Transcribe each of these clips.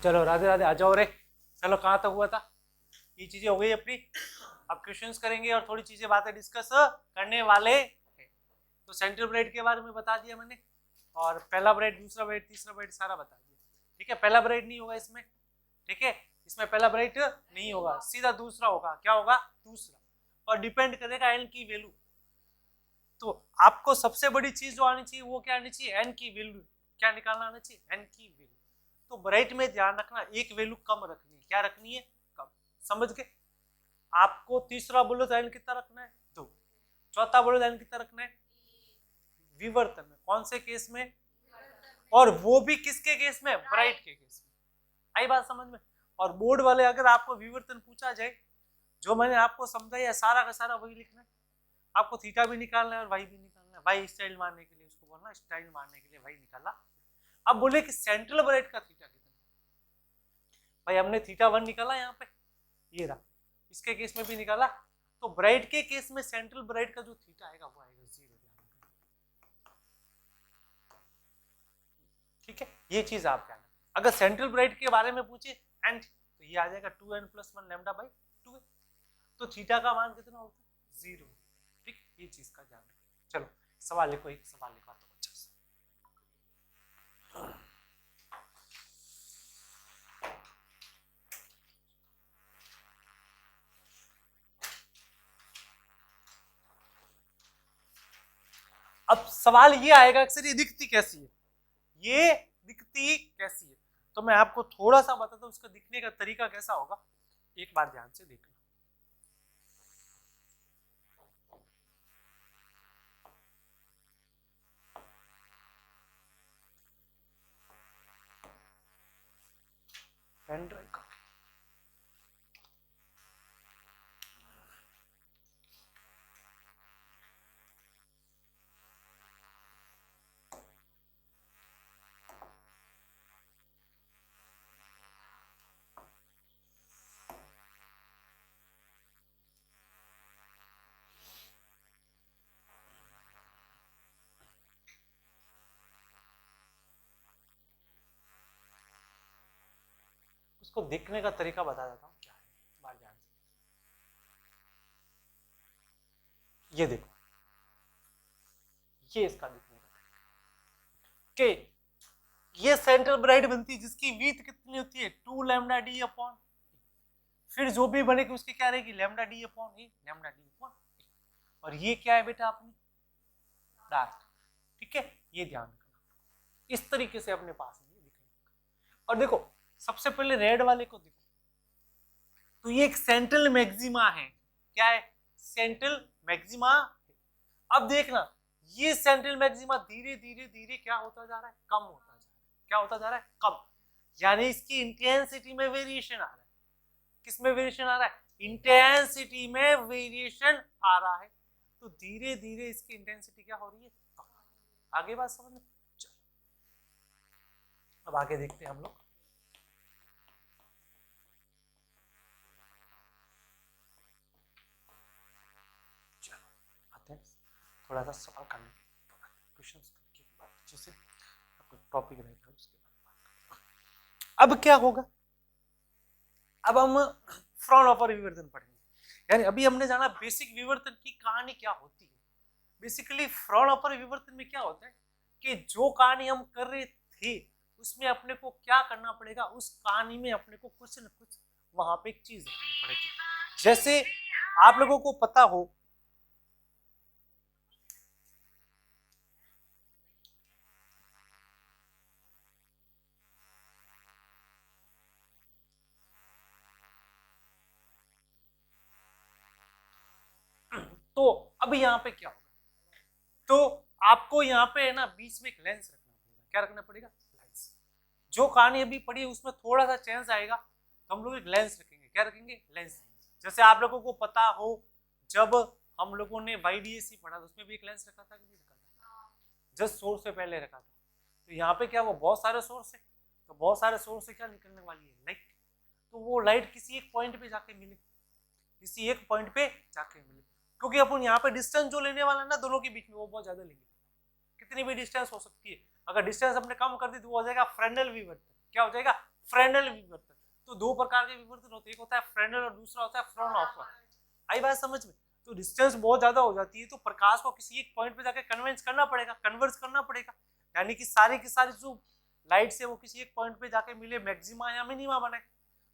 चलो राधे राधे, आ जाओ रे। चलो कहाँ तक हुआ था? ये चीजें हो गई अपनी। अब क्वेश्चंस करेंगे और थोड़ी चीजें बातें डिस्कस करने वाले हैं। तो सेंट्रल ब्राइट के बारे में बता दिया मैंने, और पहला ब्राइट, दूसरा ब्राइट, तीसरा ब्राइट सारा बता दिया। ठीक है, पहला ब्राइट नहीं होगा इसमें। ठीक है, इसमें पहला ब्राइट नहीं होगा, सीधा दूसरा होगा। क्या होगा? दूसरा। और डिपेंड करेगा एन की वैल्यू। तो आपको सबसे बड़ी चीज जो आनी चाहिए वो क्या आनी चाहिए? एन की वैल्यू। क्या निकालना आना चाहिए? एन की वैल्यू। तो ब्राइट में ध्यान रखना, एक वैल्यू कम रखनी है। क्या रखनी है? कम। समझ के? आपको तीसरा बोलो तो एन कितना रखना है? 2। चौथा बोलो तो एन कितना रखना है? विवर्तन में। कौन से केस में? और वो भी किसके केस में? ब्राइट के केस में। आई बात समझ में? और बोर्ड वाले अगर आपको विवर्तन पूछा जाए, जो मैंने आपको समझाया सारा का सारा वही लिखना है। आपको थीटा भी निकालना है और वाई भी निकालना है। वाई स्टाइल मारने के लिए उसको बोलना, स्टाइल मारने के लिए वाई निकाला। अब बोले कि सेंट्रल ब्राइट का थीटा कितना? भाई हमने थीटा 1 निकाला यहाँ पे, ये रहा। इसके केस में भी निकाला। तो ब्राइट के केस में सेंट्रल ब्राइट का जो थीटा आएगा वो आएगा 0। ठीक है, ये चीज आप ध्यान रखना। अगर सेंट्रल ब्राइट के बारे में पूछे एंड, तो ये आ जाएगा 2n + 1 लैम्डा बाई 2। तो थीटा का मान कितना होता है? 0। ठीक, ये चीज का ध्यान रखें। चलो सवाल लिखो, एक सवाल लिखा तो अच्छा से। अब सवाल ये आएगा अक्सर, ये दिखती कैसी है? ये दिखती कैसी है? तो मैं आपको थोड़ा सा बताता हूं उसका दिखने का तरीका कैसा होगा, एक बार ध्यान से देखना। पेन ड्राइव का उसको दिखने का तरीका बता देता हूँ क्या है, बार ध्यान से। ये देखो, ये इसका दिखने का तरीका। ये सेंट्रल ब्राइट बनती है जिसकी विड्थ कितनी होती है? 2 लैम्डा डी अपॉन। फिर जो भी बनेगी उसकी क्या रहेगी? लैम्डा डी अपॉन ए, लैम्डा डी अपॉन। और ये क्या है बेटा अपनी? डार्क। ठीक है, ये ध्यान रखना। इस तरीके से अपने पास में दिखेगा। और देखो सबसे पहले रेड वाले को देखो, तो ये एक सेंट्रल मैक्सिमा है। क्या है? Central maxima. अब देखना, ये सेंट्रल मैक्सिमा धीरे धीरे धीरे क्या होता जा रहा है? कम होता जा रहा है। क्या होता जा रहा है? कम। यानी इसकी इंटेंसिटी में वेरिएशन आ रहा है। किसमें वेरिएशन आ रहा है? इंटेंसिटी में वेरिएशन आ रहा है। तो धीरे धीरे इसकी इंटेंसिटी क्या हो रही है? कम। आगे बात समझ में? चलो अब आगे देखते हैं हम लोग। चलो आते हैं थोड़ा सा सवाल करने के क्वेश्चन के बाद, जैसे आपको टॉपिक रहेगा उसके बाद। अब क्या होगा? अब हम फ्रॉनहोफर विवर्तन पढ़ेंगे। यानी अभी हमने जाना बेसिक विवर्तन की कहानी क्या होती है। बेसिकली फ्रॉनहोफर विवर्तन में क्या होता है कि जो कहानी हम कर रहे थे उसमें अपने को क्या करना पड़ेगा? उस कहानी में अपने को कुछ न कुछ वहां पे एक चीज रखनी पड़ेगी। जैसे आप लोगों को पता हो, तो अब यहाँ पे क्या होगा? तो आपको यहाँ पे है ना बीच में एक लेंस रखना पड़ेगा। क्या रखना पड़ेगा? लेंस। जो कहानी अभी पढ़ी उसमें थोड़ा सा चेंज आएगा, तो हम लोग एक लेंस रखेंगे। क्या रखेंगे? लेंस। जैसे आप लोगों को पता हो जब हम लोगों ने YDAC पढ़ा था उसमें भी एक लेंस रखा था कि नहीं रखा था? जस्ट सोर्स से पहले रखा था। तो यहाँ पे क्या, वो बहुत सारे सोर्स है, तो बहुत सारे सोर्स से क्या निकलने वाली है? लाइट। तो वो लाइट किसी एक पॉइंट पे जाके मिले, किसी एक पॉइंट पे जाके मिले, क्योंकि अपन यहाँ पे डिस्टेंस जो लेने वाला है ना दोनों के बीच में, वो बहुत ज्यादा लेंगे। कितनी भी डिस्टेंस हो सकती है, अगर डिस्टेंस अपने कम कर दी तो वो हो जाएगा फ्रेनेल विवर्तन। क्या हो जाएगा? फ्रेनेल विवर्तन। तो दो प्रकार के विवर्तन होते हैं, एक होता है फ्रेनेल और दूसरा होता है फ्राउनहोफर। आई बात समझ में? तो डिस्टेंस बहुत ज्यादा हो जाती है तो प्रकाश को किसी एक पॉइंट पे जाके कन्वर्ज करना पड़ेगा, यानी कि सारी की सारी जो लाइट से वो किसी एक पॉइंट पे जाके मिले, मैक्सिमा या मिनिमा बने।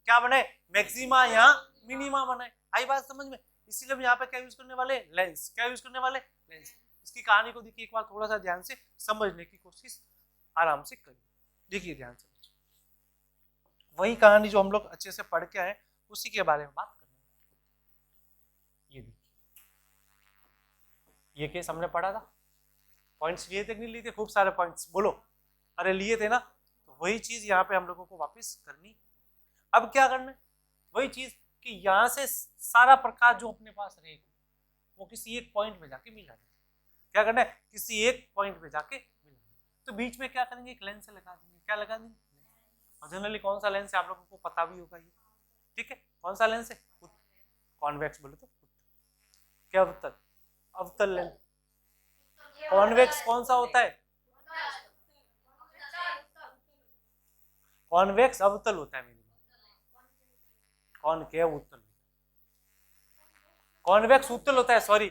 क्या बने? मैक्सिमा या मिनिमा बने। आई बात समझ में? इसीलिए हम यहाँ पे क्या यूज करने वाले? लेंस। क्या यूज करने वाले? लेंस। इसकी कहानी को देखिए एक बार थोड़ा सा ध्यान से समझने की कोशिश आराम से करिए। देखिए ध्यान से, वही कहानी जो हम लोग अच्छे से पढ़ के आए उसी के बारे में बात करनी है। ये देखिए, ये केस हमने पढ़ा था, पॉइंट्स लिए थे कि नहीं लिए थे? खूब सारे पॉइंट्स, बोलो। अरे लिए थे ना? तो वही चीज यहाँ पे हम लोगों को वापस करनी। अब क्या करना है? वही चीज कि यहाँ से सारा प्रकाश जो अपने पास रहेगा वो किसी एक पॉइंट में जाके मिला देगा। क्या करना है? किसी एक पॉइंट में जाके मिला देगा। तो बीच में क्या करेंगे? एक लेंस लगा देंगे। क्या लगा देंगे? और जनरली कौन सा लेंस है आप लोगों को पता भी होगा ये, ठीक है? कौन सा लेंस है? कॉन्वेक्स बोले तो क्या अवतल? अवतल लेंस। कॉन्वेक्स कौन सा होता है? कॉन्वेक्स अवतल होता है। कॉनकेव उत्तल, कॉन्वेक्स उत्तल होता है। सॉरी,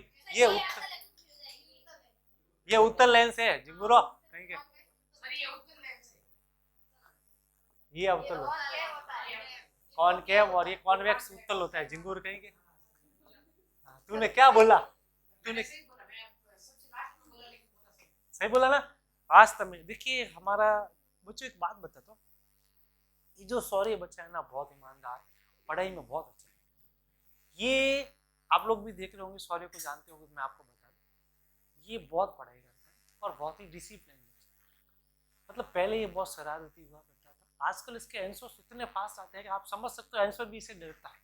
ये उत्तल लेंस है जिंगुरो कहीं के, ये अवतल होता है कॉनकेव, और ये कॉन्वेक्स उत्तल होता है जिंगुर कहीं के। तूने क्या बोला? तूने सही बोला ना? वास्तव में देखिए हमारा बच्चों, एक बात बताता हूँ, ये जो सॉरी बच्चा है ना, बहुत ईमानदार, पढ़ाई में बहुत अच्छा है। ये आप लोग भी देख रहे होंगे, सॉरी को जानते होंगे, मैं आपको बता दूं, ये बहुत पढ़ाई करता है और बहुत ही डिसिप्लिन बच्चा। मतलब पहले ये बहुत शरारती हुआ करता था, आजकल इसके आंसर्स इतने फास्ट आते हैं कि आप समझ सकते हो आंसर भी इसे डरता है।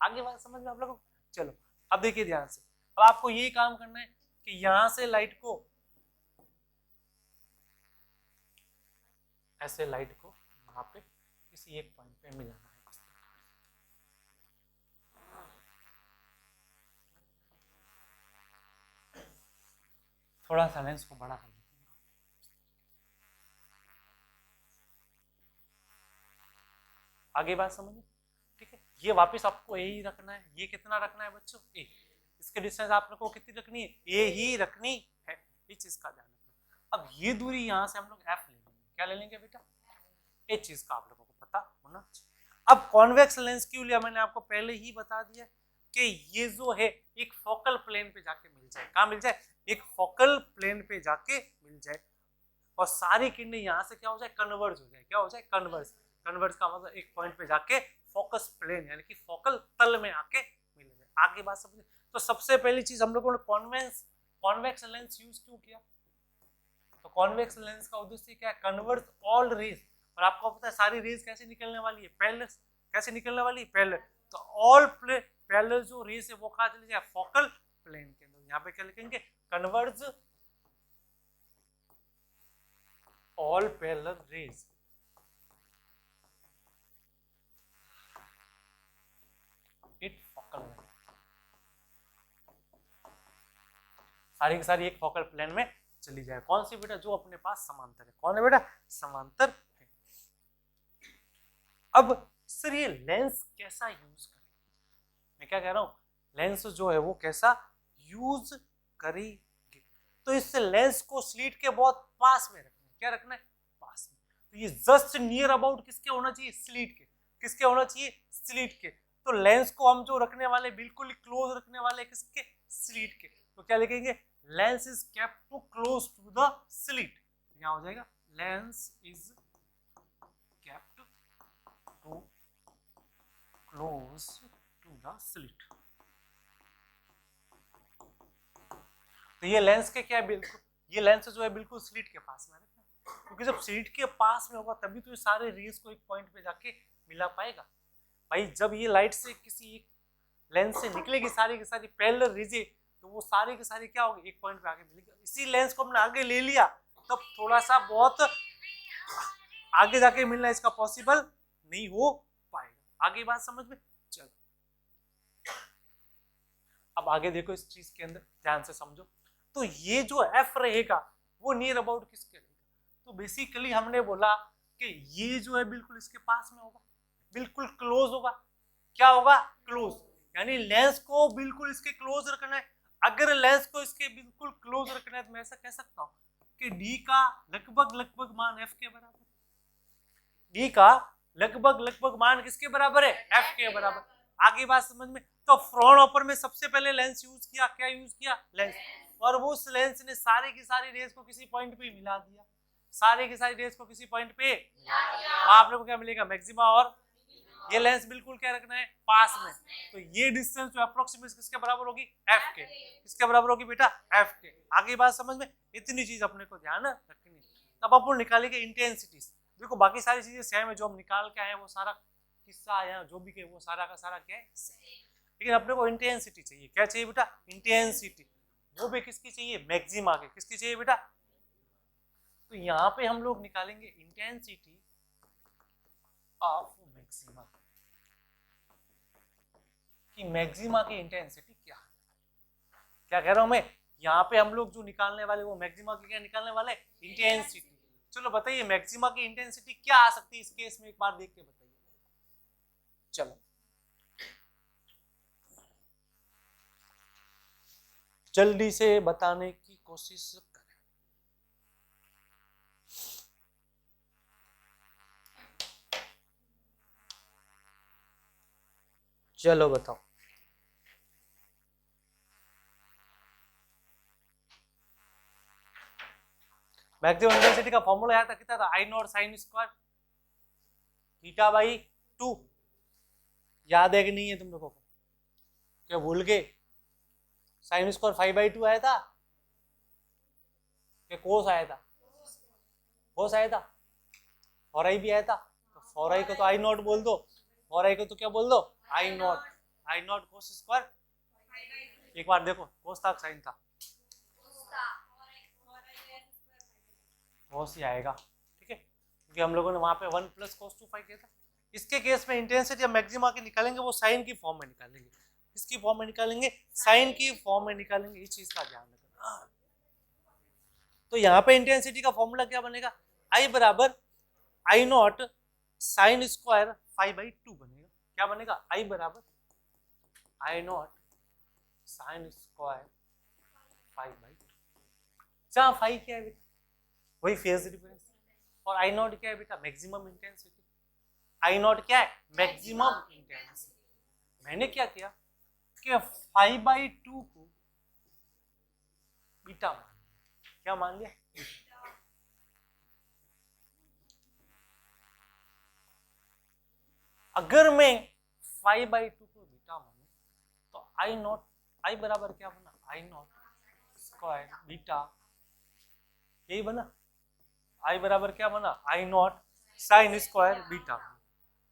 आगे बात समझ में आप लोगों को? चलो अब देखिए ध्यान से, अब आपको यही काम करना है कि यहां से लाइट को, ऐसे लाइट को वहां पे किसी एक पॉइंट पे मिलाना है। थोड़ा सा लेंस को बड़ा कर देते हैं, आगे बात समझिए, ठीक है? ये वापस आपको यही रखना है। ये कितना रखना है बच्चों? ए। इसके डिस्टेंस आप लोगों को कितनी रखनी है? ए ही रखनी है। इस चीज का ध्यान रखना। अब ये दूरी यहां से हम लोग एफ ले लेंगे। क्या ले लेंगे बेटा? इस चीज का आप लोगों को पता होना चाहिए। अब कॉन्वेक्स लेंस क्यों लिया? मैंने आपको पहले ही बता दिया कि ये जो है एक फोकल प्लेन पे जाके मिल जाए। कहाँ मिल जाए? एक फोकल प्लेन पे जाके मिल जाए और सारी किरणें यहाँ से क्या हो जाए? कन्वर्ज हो जाए। क्या हो जाए? कन्वर्ज। कन्वर्ज का मतलब एक पॉइंट पे जाके फोकस प्लेन यानी कि फोकल तल में आके मिल जाए। आगे बात समझे? तो सबसे पहली चीज हम लोगों ने कॉन्वेक्स लेंस यूज क्यों किया? तो कॉन्वेक्स लेंस का उद्देश्य क्या है? Converge all rays. और आपको पता है सारी रेज कैसे निकलने वाली है? पैरेलल। कैसे निकलने वाली है? पैरेलल। तो ऑल पैरेलल जो रेज है वो कहाँ चली जाए? फोकल प्लेन के अंदर। यहाँ पे क्या लिखेंगे? Converge all parallel rays it focal plane. सारी की सारी एक फोकल प्लेन में चली जाए। कौन सी बेटा? जो अपने पास समांतर है। कौन है बेटा? समांतर है। अब सर ये लेंस कैसा यूज करें? मैं क्या कह रहा हूं, लेंस जो है वो कैसा यूज करेंगे? तो इस लेंस को स्लीट के बहुत पास में रखना है। क्या रखना है? पास में। तो ये जस्ट नियर अबाउट किसके होना चाहिए? स्लीट के। किसके होना चाहिए? स्लीट के। तो लेंस को हम जो रखने वाले बिल्कुल क्लोज रखने वाले किसके? स्लीट के। तो क्या लिखेंगे? Lens is kept to close to the slit. यहां हो जाएगा lens is kept to close to the slit. तो ये लेंस के क्या है? बिल्कुल ये लेंस जो है बिल्कुल स्लीट के पास में रखना, क्योंकि जब स्लीट के पास में होगा तभी तो ये सारे रेज को एक पॉइंट पे जाके मिला पाएगा। भाई जब ये लाइट से किसी एक लेंस से निकलेगी सारी की सारी पैरेलल रेज, तो वो सारी की सारी क्या होगी? एक पॉइंट पे आके मिलेगी। इसी लेंस को हमने आगे ले लिया तब थोड़ा सा बहुत आगे जाके मिलना इसका पॉसिबल नहीं हो पाएगा। आगे बात समझ में? चलो अब आगे देखो इस चीज के अंदर ध्यान से समझो। तो ये जो एफ रहेगा वो नियर अबाउट किसके रहेगा? तो बेसिकली हमने बोला कि ये जो है बिल्कुल इसके पास में होगा, बिल्कुल क्लोज होगा। क्या होगा? क्लोज, यानी लेंस को बिल्कुल इसके क्लोज रखना है। अगर लेंस को इसके बिल्कुल क्लोज रखना है तो मैं ऐसा कह सकता हूं कि डी का लगभग मान एफ के बराबर, डी का लगभग मान किसके बराबर है? एफ के बराबर। आगे बात समझ में? तो फ्रॉन ऑपर में सबसे पहले लेंस यूज किया, क्या यूज किया? लेंस, और वो उस लेंस ने सारी की सारी रेज को किसी पॉइंट पे मिला दिया, सारे की सारी रेज को किसी पॉइंट पे वहां आप लोगों को क्या मिलेगा? मैक्सिमा। और ये लेंस बिल्कुल क्या रखना है? पास में। तो ये डिस्टेंस जो अप्रोक्सीमेट किसके बराबर होगी? एफ के। किसके बराबर होगी बेटा? एफ के। आगे बात समझ में? इतनी चीज अपने को ध्यान रखनी है। तब अपन निकालेंगे इंटेंसिटीज। देखो बाकी सारी चीजें सेम है, जो हम निकाल के आए हैं वो सारा किस्सा आया जो भी वो सारा का सारा क्या है, लेकिन अपने को इंटेंसिटी चाहिए। क्या चाहिए बेटा? इंटेंसिटी। वो भी किसकी चाहिए? मैक्सिमा की। किसकी चाहिए बेटा? तो यहाँ पे हम लोग निकालेंगे इंटेंसिटी ऑफ मैक्सिमा, कि मैक्सिमा की इंटेंसिटी क्या है। क्या कह रहा हूं मैं? यहाँ पे हम लोग जो निकालने वाले वो मैक्सिमा की क्या निकालने वाले? इंटेंसिटी। चलो बताइए मैक्सिमा की इंटेंसिटी क्या आ सकती है इस केस में, एक बार देख के बताइए। चलो जल्दी से बताने की कोशिश करें। चलो बताओ। मैक्सिमम इंटेंसिटी का फॉर्मूला आया था, कितना था? I naught sine square theta by 2। याद है कि नहीं है तुम लोगों को? क्या भूल गए? साइन स्क्वायर 5/2 आया था, क्या कोस आया था? कोस आया था। फॉर आई भी आया था, तो फॉर आई को तो आई नॉट बोल दो, फॉर आई को तो क्या बोल दो? आई नॉट कोस स्क्वायर। एक बार देखो, कोस था साइन था? कोस ही आएगा, ठीक है, क्योंकि हम लोगों ने वहां पे 1 + cos 2 किया था। इसके केस में इंटेंसिटी या मैक्सिमा की निकालेंगे वो साइन की फॉर्म में निकालेंगे। किसकी फॉर्म में निकालेंगे? साइन की फॉर्म में निकालेंगे। इस चीज का ध्यान रखना। तो यहाँ पे इंटेंसिटी का फॉर्मूला क्या बनेगा? आई बराबर आई नॉट साइन स्क्वायर 5/2 बनेगा। क्या बनेगा? आई बराबर आई नॉट साइन स्क्वायर 5/2। जहाँ 5 क्या है बेटा? वही फेज डिफरेंस। और आई नॉट क्या है बेटा? Maximum intensity. आई नॉट क्या है? Maximum intensity. मैंने क्या किया कि 5/2 को बीटा मान लिया। क्या मान लिया? अगर मैं 5/2 को बीटा मानूं तो आई नॉट, आई बराबर क्या बना? आई नॉट स्क्वायर बीटा, यही बना। आई बराबर क्या बना? आई नॉट साइन स्क्वायर बीटा।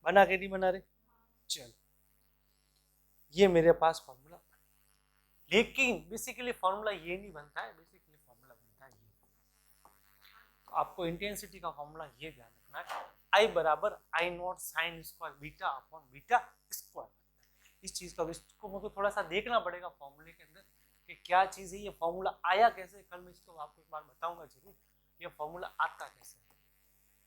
बना के नहीं बना रे? चलो ये मेरे पास फॉर्मूला, लेकिन बेसिकली फॉर्मूला ये नहीं बनता है, बेसिकली फॉर्मूला बनता है ये। तो आपको इंटेंसिटी का फॉर्मूला ये ध्यान रखना है, आई बराबर I naught sine square beta upon beta square. इस चीज का इसको मुझे थोड़ा सा देखना पड़ेगा फॉर्मूले के अंदर कि क्या चीज है, ये फॉर्मूला आया कैसे। कल मैं इसको आपको एक बार बताऊंगा जरूर, ये फॉर्मूला आता कैसे,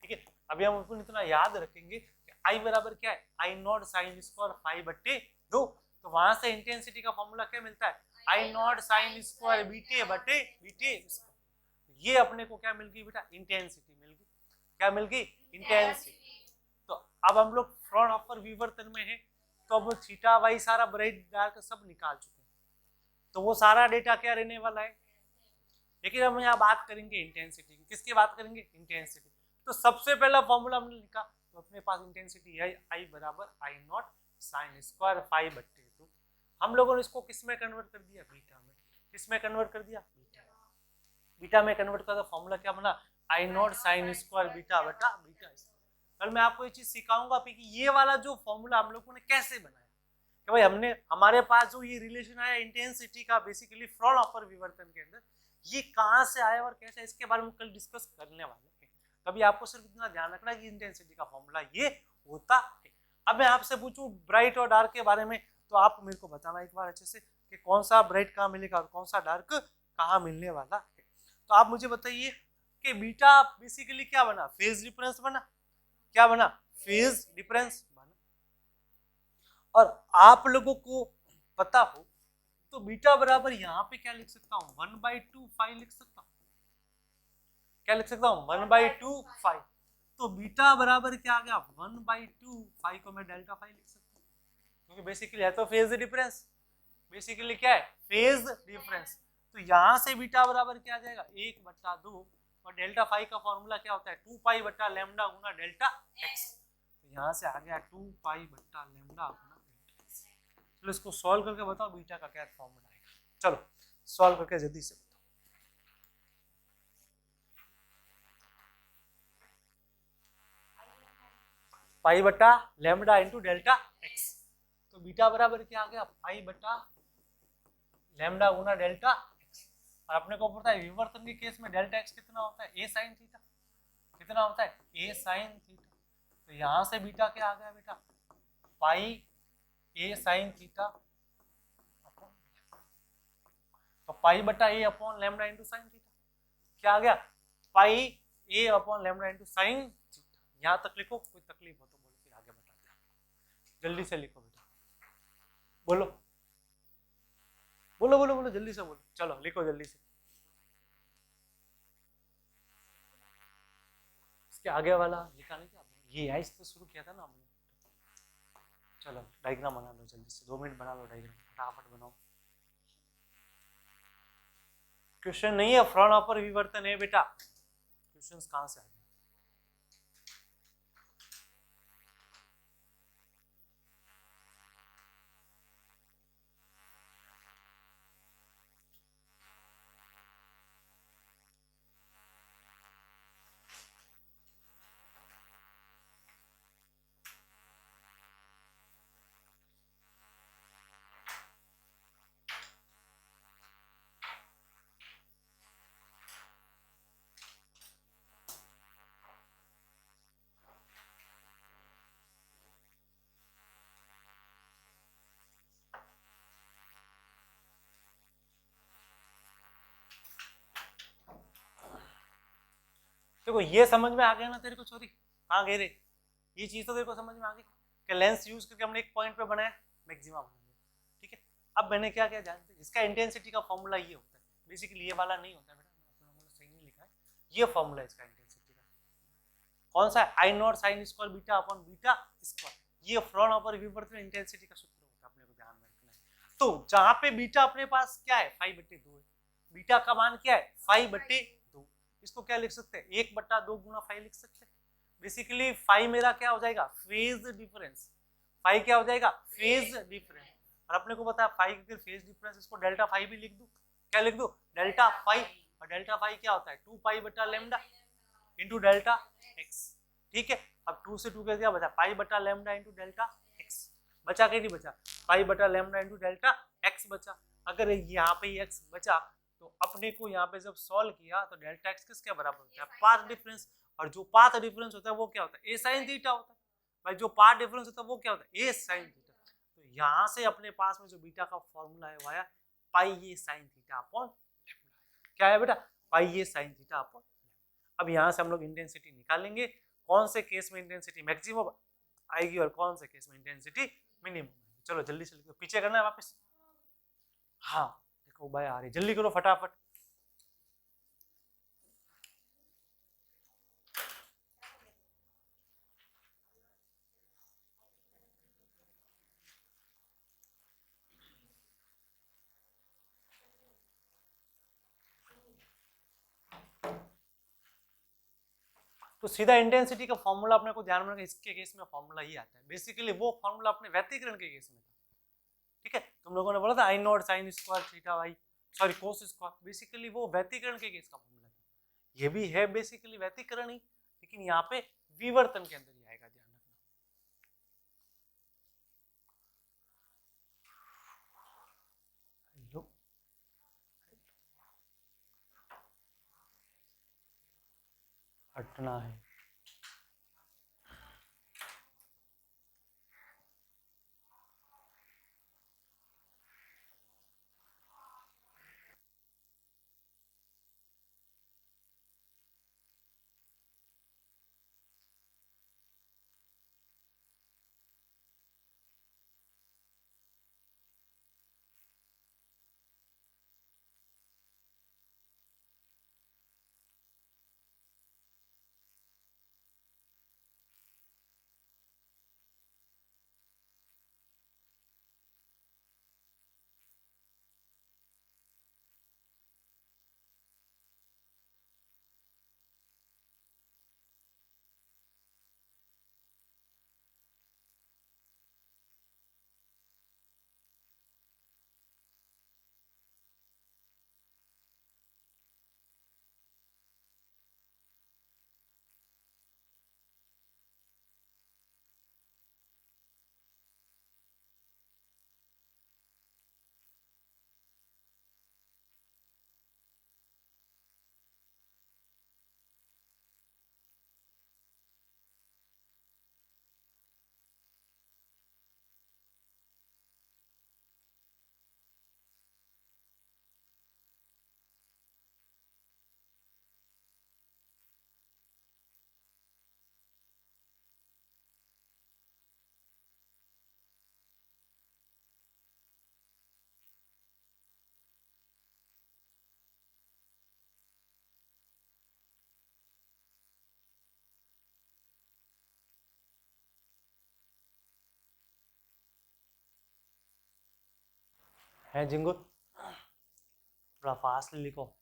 ठीक है। अभी हम उसको इतना याद रखेंगे कि आई बराबर क्या है? I naught sine square 5/2। तो वहां से इंटेंसिटी का फॉर्मूला क्या मिलता है? आई नॉट साइन स्क्वायर बीटे। ये अपने को क्या मिल गई बेटा? इंटेंसिटी मिल गई। क्या मिल गई? इंटेंसिटी। तो अब हम लोग फ्रॉन अपर विवर्तन में है, तो अब थीटा वाई सारा ब्राइट डार्क सब निकाल चुके हैं, तो वो सारा डेटा क्या रहने वाला है। लेकिन हम यहाँ बात करेंगे इंटेंसिटी की। किसकी बात करेंगे? इंटेंसिटी। तो सबसे पहला फॉर्मूला हमने लिखा, तो अपने पास इंटेंसिटी है आई बराबर आई नॉट साइन स्क्वायर 5/2। हम लोगों ने इसको किस में कन्वर्ट कर दिया? बीटा में। किस में कन्वर्ट कर दिया? बीटा में कन्वर्ट कर दिया। फॉर्मूला क्या बना? आई नॉट साइन स्क्वायर बीटा बटा बीटा। कल मैं आपको ये चीज सिखाऊंगा कि ये वाला जो फॉर्मूला हम लोगों ने कैसे बनाया, कि भाई हमने हमारे पास जो ये रिलेशन आया इंटेंसिटी का बेसिकली फ्रॉन अपर विवर्तन के अंदर, ये कहाँ से आया और कैसे, इसके बारे में कल डिस्कस करने वाले हैं। तभी आपको सिर्फ इतना ध्यान रखना कि इंटेंसिटी का फॉर्मूला ये होता है। अब मैं आपसे पूछूं ब्राइट और डार्क के बारे में, तो आप मेरे को बताना एक बार अच्छे से कि कौन सा ब्राइट कहाँ मिलेगा और कौन सा डार्क कहाँ मिलने वाला है। तो आप मुझे बताइए कि बीटा बेसिकली क्या बना? फेज डिफरेंस बना। क्या बना, फेज डिफरेंस बना। और आप लोगों को पता हो तो बीटा बराबर यहाँ पे क्या लिख सकता हूँ, 1/2 फाई लिख सकता हूँ। क्या लिख सकता हूँ, 1/2 फाई। तो बीटा बराबर क्या आ गया, 1/2 फाई को मैं डेल्टा फाई लिख सकता हूँ, क्योंकि बेसिकली है तो फेज डिफरेंस। बेसिकली क्या है, फेज डिफरेंस। तो यहां से बीटा बराबर क्या आ जाएगा, 1/2। और डेल्टा फाई का फॉर्मूला क्या होता है, 2 पाई बटा लैम्डा गुना डेल्टा एक्स। तो यहाँ से आ गया 2 पाई बटा लैम्डा गुना डेल्टा एक्स। चलो इसको सॉल्व करके बताओ बीटा का क्या फॉर्मूला आएगा। चलो सॉल्व करके जल्दी से बताओ। पाई बटा लैम्डा इंटू डेल्टा एक्स। तो बीटा बराबर क्या आ गया, पाई बटा लैम्डा गुना डेल्टा एक्स। और अपने को पता है विवर्तन के केस में डेल्टा एक्स कितना होता है, ए साइन थीटा। कितना होता है, ए साइन थीटा। तो यहां से बीटा क्या आ गया बेटा, पाई ए साइन थीटा। तो पाई बटा A upon lambda into sine theta क्या आ गया, pi A upon lambda into sine theta. यहां तक लिखो, कोई तकलीफ हो तो बोलो, फिर आगे बताते हैं। जल्दी से लिखो बेटा, बोलो बोलो बोलो बोलो जल्दी से बोलो, चलो लिखो जल्दी से। इसके आगे वाला लिखा नहीं था, ये है इससे शुरू किया था ना हमने। चलो डायग्राम बना लो जल्दी से, 2 मिनट बना लो डायग्राम, फटाफट बनाओ। क्वेश्चन नहीं है, फ्रॉनहोफर विवर्तन है बेटा। क्वेश्चंस कहां से आ गए, देखो ये समझ में आ गया ना तेरे को छोरी, हाँ गए रे, ये चीज तो तेरे को समझ में आ गई कि लेंस यूज करके हमने एक पॉइंट पे बनाया मैक्सिमा बना लिया, ठीक है। अब मैंने क्या क्या जानते, इसका इंटेंसिटी का फॉर्मूला ये होता है, बेसिकली ये वाला नहीं होता बेटा, सही नहीं लिखा है, ये फॉर्मूला इसका इंटेंसिटी का कौन सा है, I naught sine square beta upon beta square. ये फ्रॉनहोफर विवर्तन इंटेंसिटी का सूत्र होता है, अपने को ध्यान में रखना है। तो जहां पे बीटा अपने पास क्या है, 5/2 है, बीटा का मान क्या है, 5/2। इसको क्या लिख सकते हैं, 1/2 गुना 5 लिख सकते हैं। बेसिकली 5 मेरा क्या हो जाएगा, फेज डिफरेंस। 5 क्या हो जाएगा, फेज डिफरेंस। और अपने को पता है 5 के फेज डिफरेंस, इसको डेल्टा 5 भी लिख दूं, क्या लिख दूं, डेल्टा 5। और डेल्टा 5 क्या होता है, 2 पाई बटा लैम्डा इंटू डेल्टा एक्स, ठीक है। अब 2 से 2 का क्या बचा, पाई बटा लैम्डा इंटू डेल्टा एक्स। बचा कि नहीं बचा, पाई बटा लैम्डा इंटू डेल्टा एक्स बचा। अगर यहाँ पे एक्स बचा तो अपने को यहाँ पे जब सॉल्व किया तो डेल्टा एक्स किसके बराबर होता है, पाथ डिफरेंस। और जो पाथ डिफरेंस होता है वो क्या होता है, ए साइन थीटा होता है। भाई जो पाथ डिफरेंस होता है वो क्या होता है, ए साइन थीटा। तो यहाँ से अपने पास में जो बीटा का फॉर्मूला है वो आया पाई ए साइन थीटा अपॉन लैम्डा। क्या है बेटा, पाई ए साइन थीटा अपॉन। अब यहाँ से हम लोग इंटेंसिटी निकालेंगे, कौन से केस में इंटेंसिटी मैक्सिमम आएगी और कौन से केस में इंटेंसिटी मिनिमम। चलो जल्दी से लिखो, पीछे करना है वापस, हाँ देखो भाई आ रही, जल्दी करो फटाफट। तो सीधा इंटेंसिटी का फॉर्मूला अपने को ध्यान में रखना, इसके केस में फॉर्मूला ही आता है। बेसिकली वो फॉर्मूला अपने व्यतिकरण के केस में था, ठीक है। तुम लोगों ने बोला था I naught sine square theta by, sorry cos square, basically वो व्यतिकरण के केस का फॉर्मूला था। ये भी है बेसिकली व्यतिकरण ही, लेकिन यहाँ पे विवर्तन के अंदर ही आएगा, ध्यान रखना। हटना है, है जिंगू, थोड़ा फास्ट लिखो।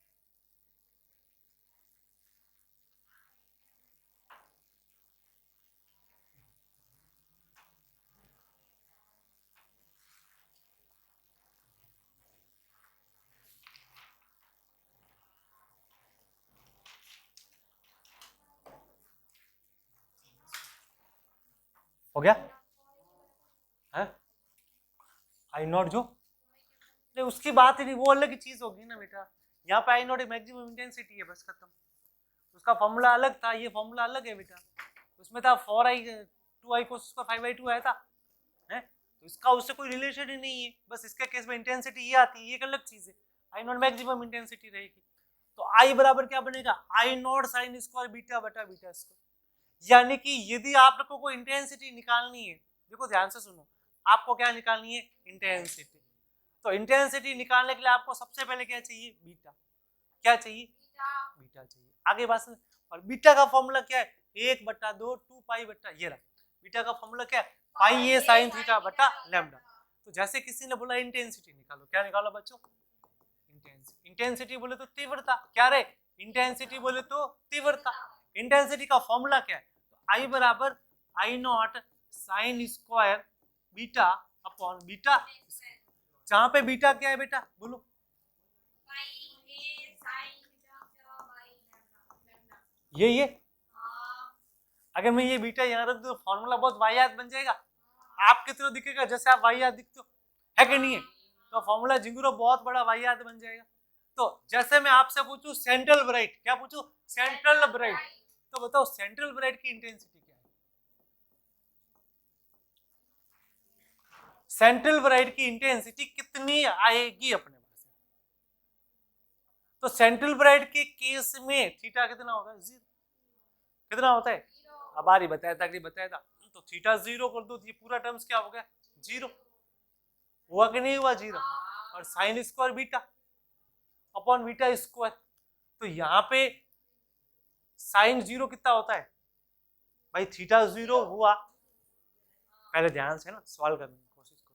हो गया है आई नॉट जो नहीं, उसकी बात ही नहीं, वो अलग ही चीज होगी ना बेटा। यहाँ पे आई नॉट मैक्सिमम इंटेंसिटी है, बस खत्म। उसका फॉर्मूला अलग था, ये फॉर्मूला अलग है बेटा। उसमें था 4i 2i cos square 5i2 आया था, है तो इसका उससे कोई रिलेशन ही नहीं है। बस इसके केस में इंटेंसिटी ये आती है, ये एक अलग चीज है। आई नॉट मैक्सिमम इंटेंसिटी रहेगी, तो आई बराबर क्या बनेगा, आई नॉट साइन स्क्वायर बीटा बटा बीटा स्क्वायर। यानी कि यदि आप लोगों को इंटेंसिटी निकालनी है, देखो ध्यान से सुनो, आपको क्या निकालनी है, इंटेंसिटी। तो इंटेंसिटी निकालने के लिए आपको सबसे पहले क्या चाहिए, बीटा। क्या चाहिए, बीटा चाहिए। आगे बात सुन, और बीटा का फॉर्मूला क्या है, 1/2 2 पाई बटा, ये रहा बीटा का फॉर्मूला क्या है, पाई ए साइन थीटा बटा लैम्डा। तो जैसे किसी ने बोला इंटेंसिटी निकालो, क्या निकालो बच्चों, इंटेंसिटी। इंटेंसिटी बोले तो तीव्रता, क्या रे, इंटेंसिटी बोले तो तीव्रता। इंटेंसिटी का फॉर्मूला क्या है, तो आई बराबर I naught sine square beta upon beta, जहां पे बीटा क्या है बेटा बोलो, ये अगर मैं ये बीटा यहाँ रख दूं, फॉर्मूला बहुत वाहियात बन जाएगा। आपके तरह दिखेगा जैसे आप वाहियात दिखते हो, है कि नहीं है, तो फॉर्मूला जिंगुरो बहुत बड़ा वाहियात बन जाएगा। तो जैसे मैं आपसे पूछूं सेंट्रल ब्राइट, क्या पूछूं, सेंट्रल ब्राइट, तो बताओ सेंट्रल ब्राइट की इंटेंसिटी क्या है, सेंट्रल ब्राइट की इंटेंसिटी कितनी आएगी अपने पास। तो सेंट्रल ब्राइट के केस में थीटा कितना होगा, 0। कितना होता है, अब आ रही बताया था, बताया था, तो थीटा 0 कर दो, ये पूरा टर्म्स क्या हो गया, 0 हुआ कि नहीं हुआ, 0। और sign square beta upon beta square, तो यहाँ पे साइन 0 कितना होता है भाई, थीटा 0 हुआ। पहले ध्यान से ना सवाल करने की कोशिश करो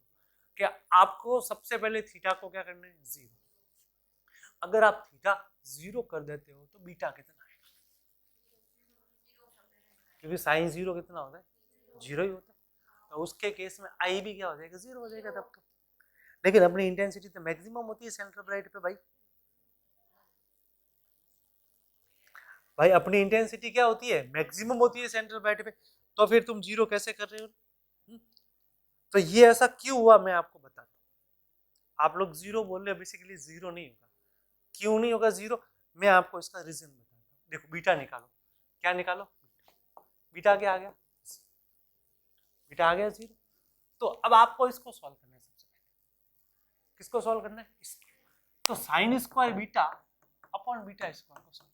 कि आपको सबसे पहले थीटा को क्या करना है, 0। अगर आप थीटा 0 कर देते हो तो बीटा कितना है, क्योंकि साइन 0 कितना होता है, 0 ही होता है। तो उसके केस में आई भी क्या हो जाएगा, 0 हो जाएगा तब तो। लेकिन अपनी इंटेंसिटी तो मैक्सिमम होती है सेंट्रल ब्राइट पे भाई। भाई अपनी इंटेंसिटी क्या होती है, मैक्सिमम होती है सेंट्रल ब्राइट पे, तो फिर तुम 0 कैसे कर रहे हो। तो ये ऐसा क्यों हुआ मैं आपको बताता हूँ। आप लोग 0 बोल रहे हो, बेसिकली 0 नहीं होगा। क्यों नहीं होगा 0, मैं आपको इसका रीजन बताता हूँ। देखो बीटा निकालो, क्या निकालो, बीटा क्या आ गया, बीटा आ गया 0। तो अब आपको इसको सॉल्व करना है, सबसे पहले किसको सॉल्व करना है, इसको। तो sign square beta upon beta square को सॉल्व।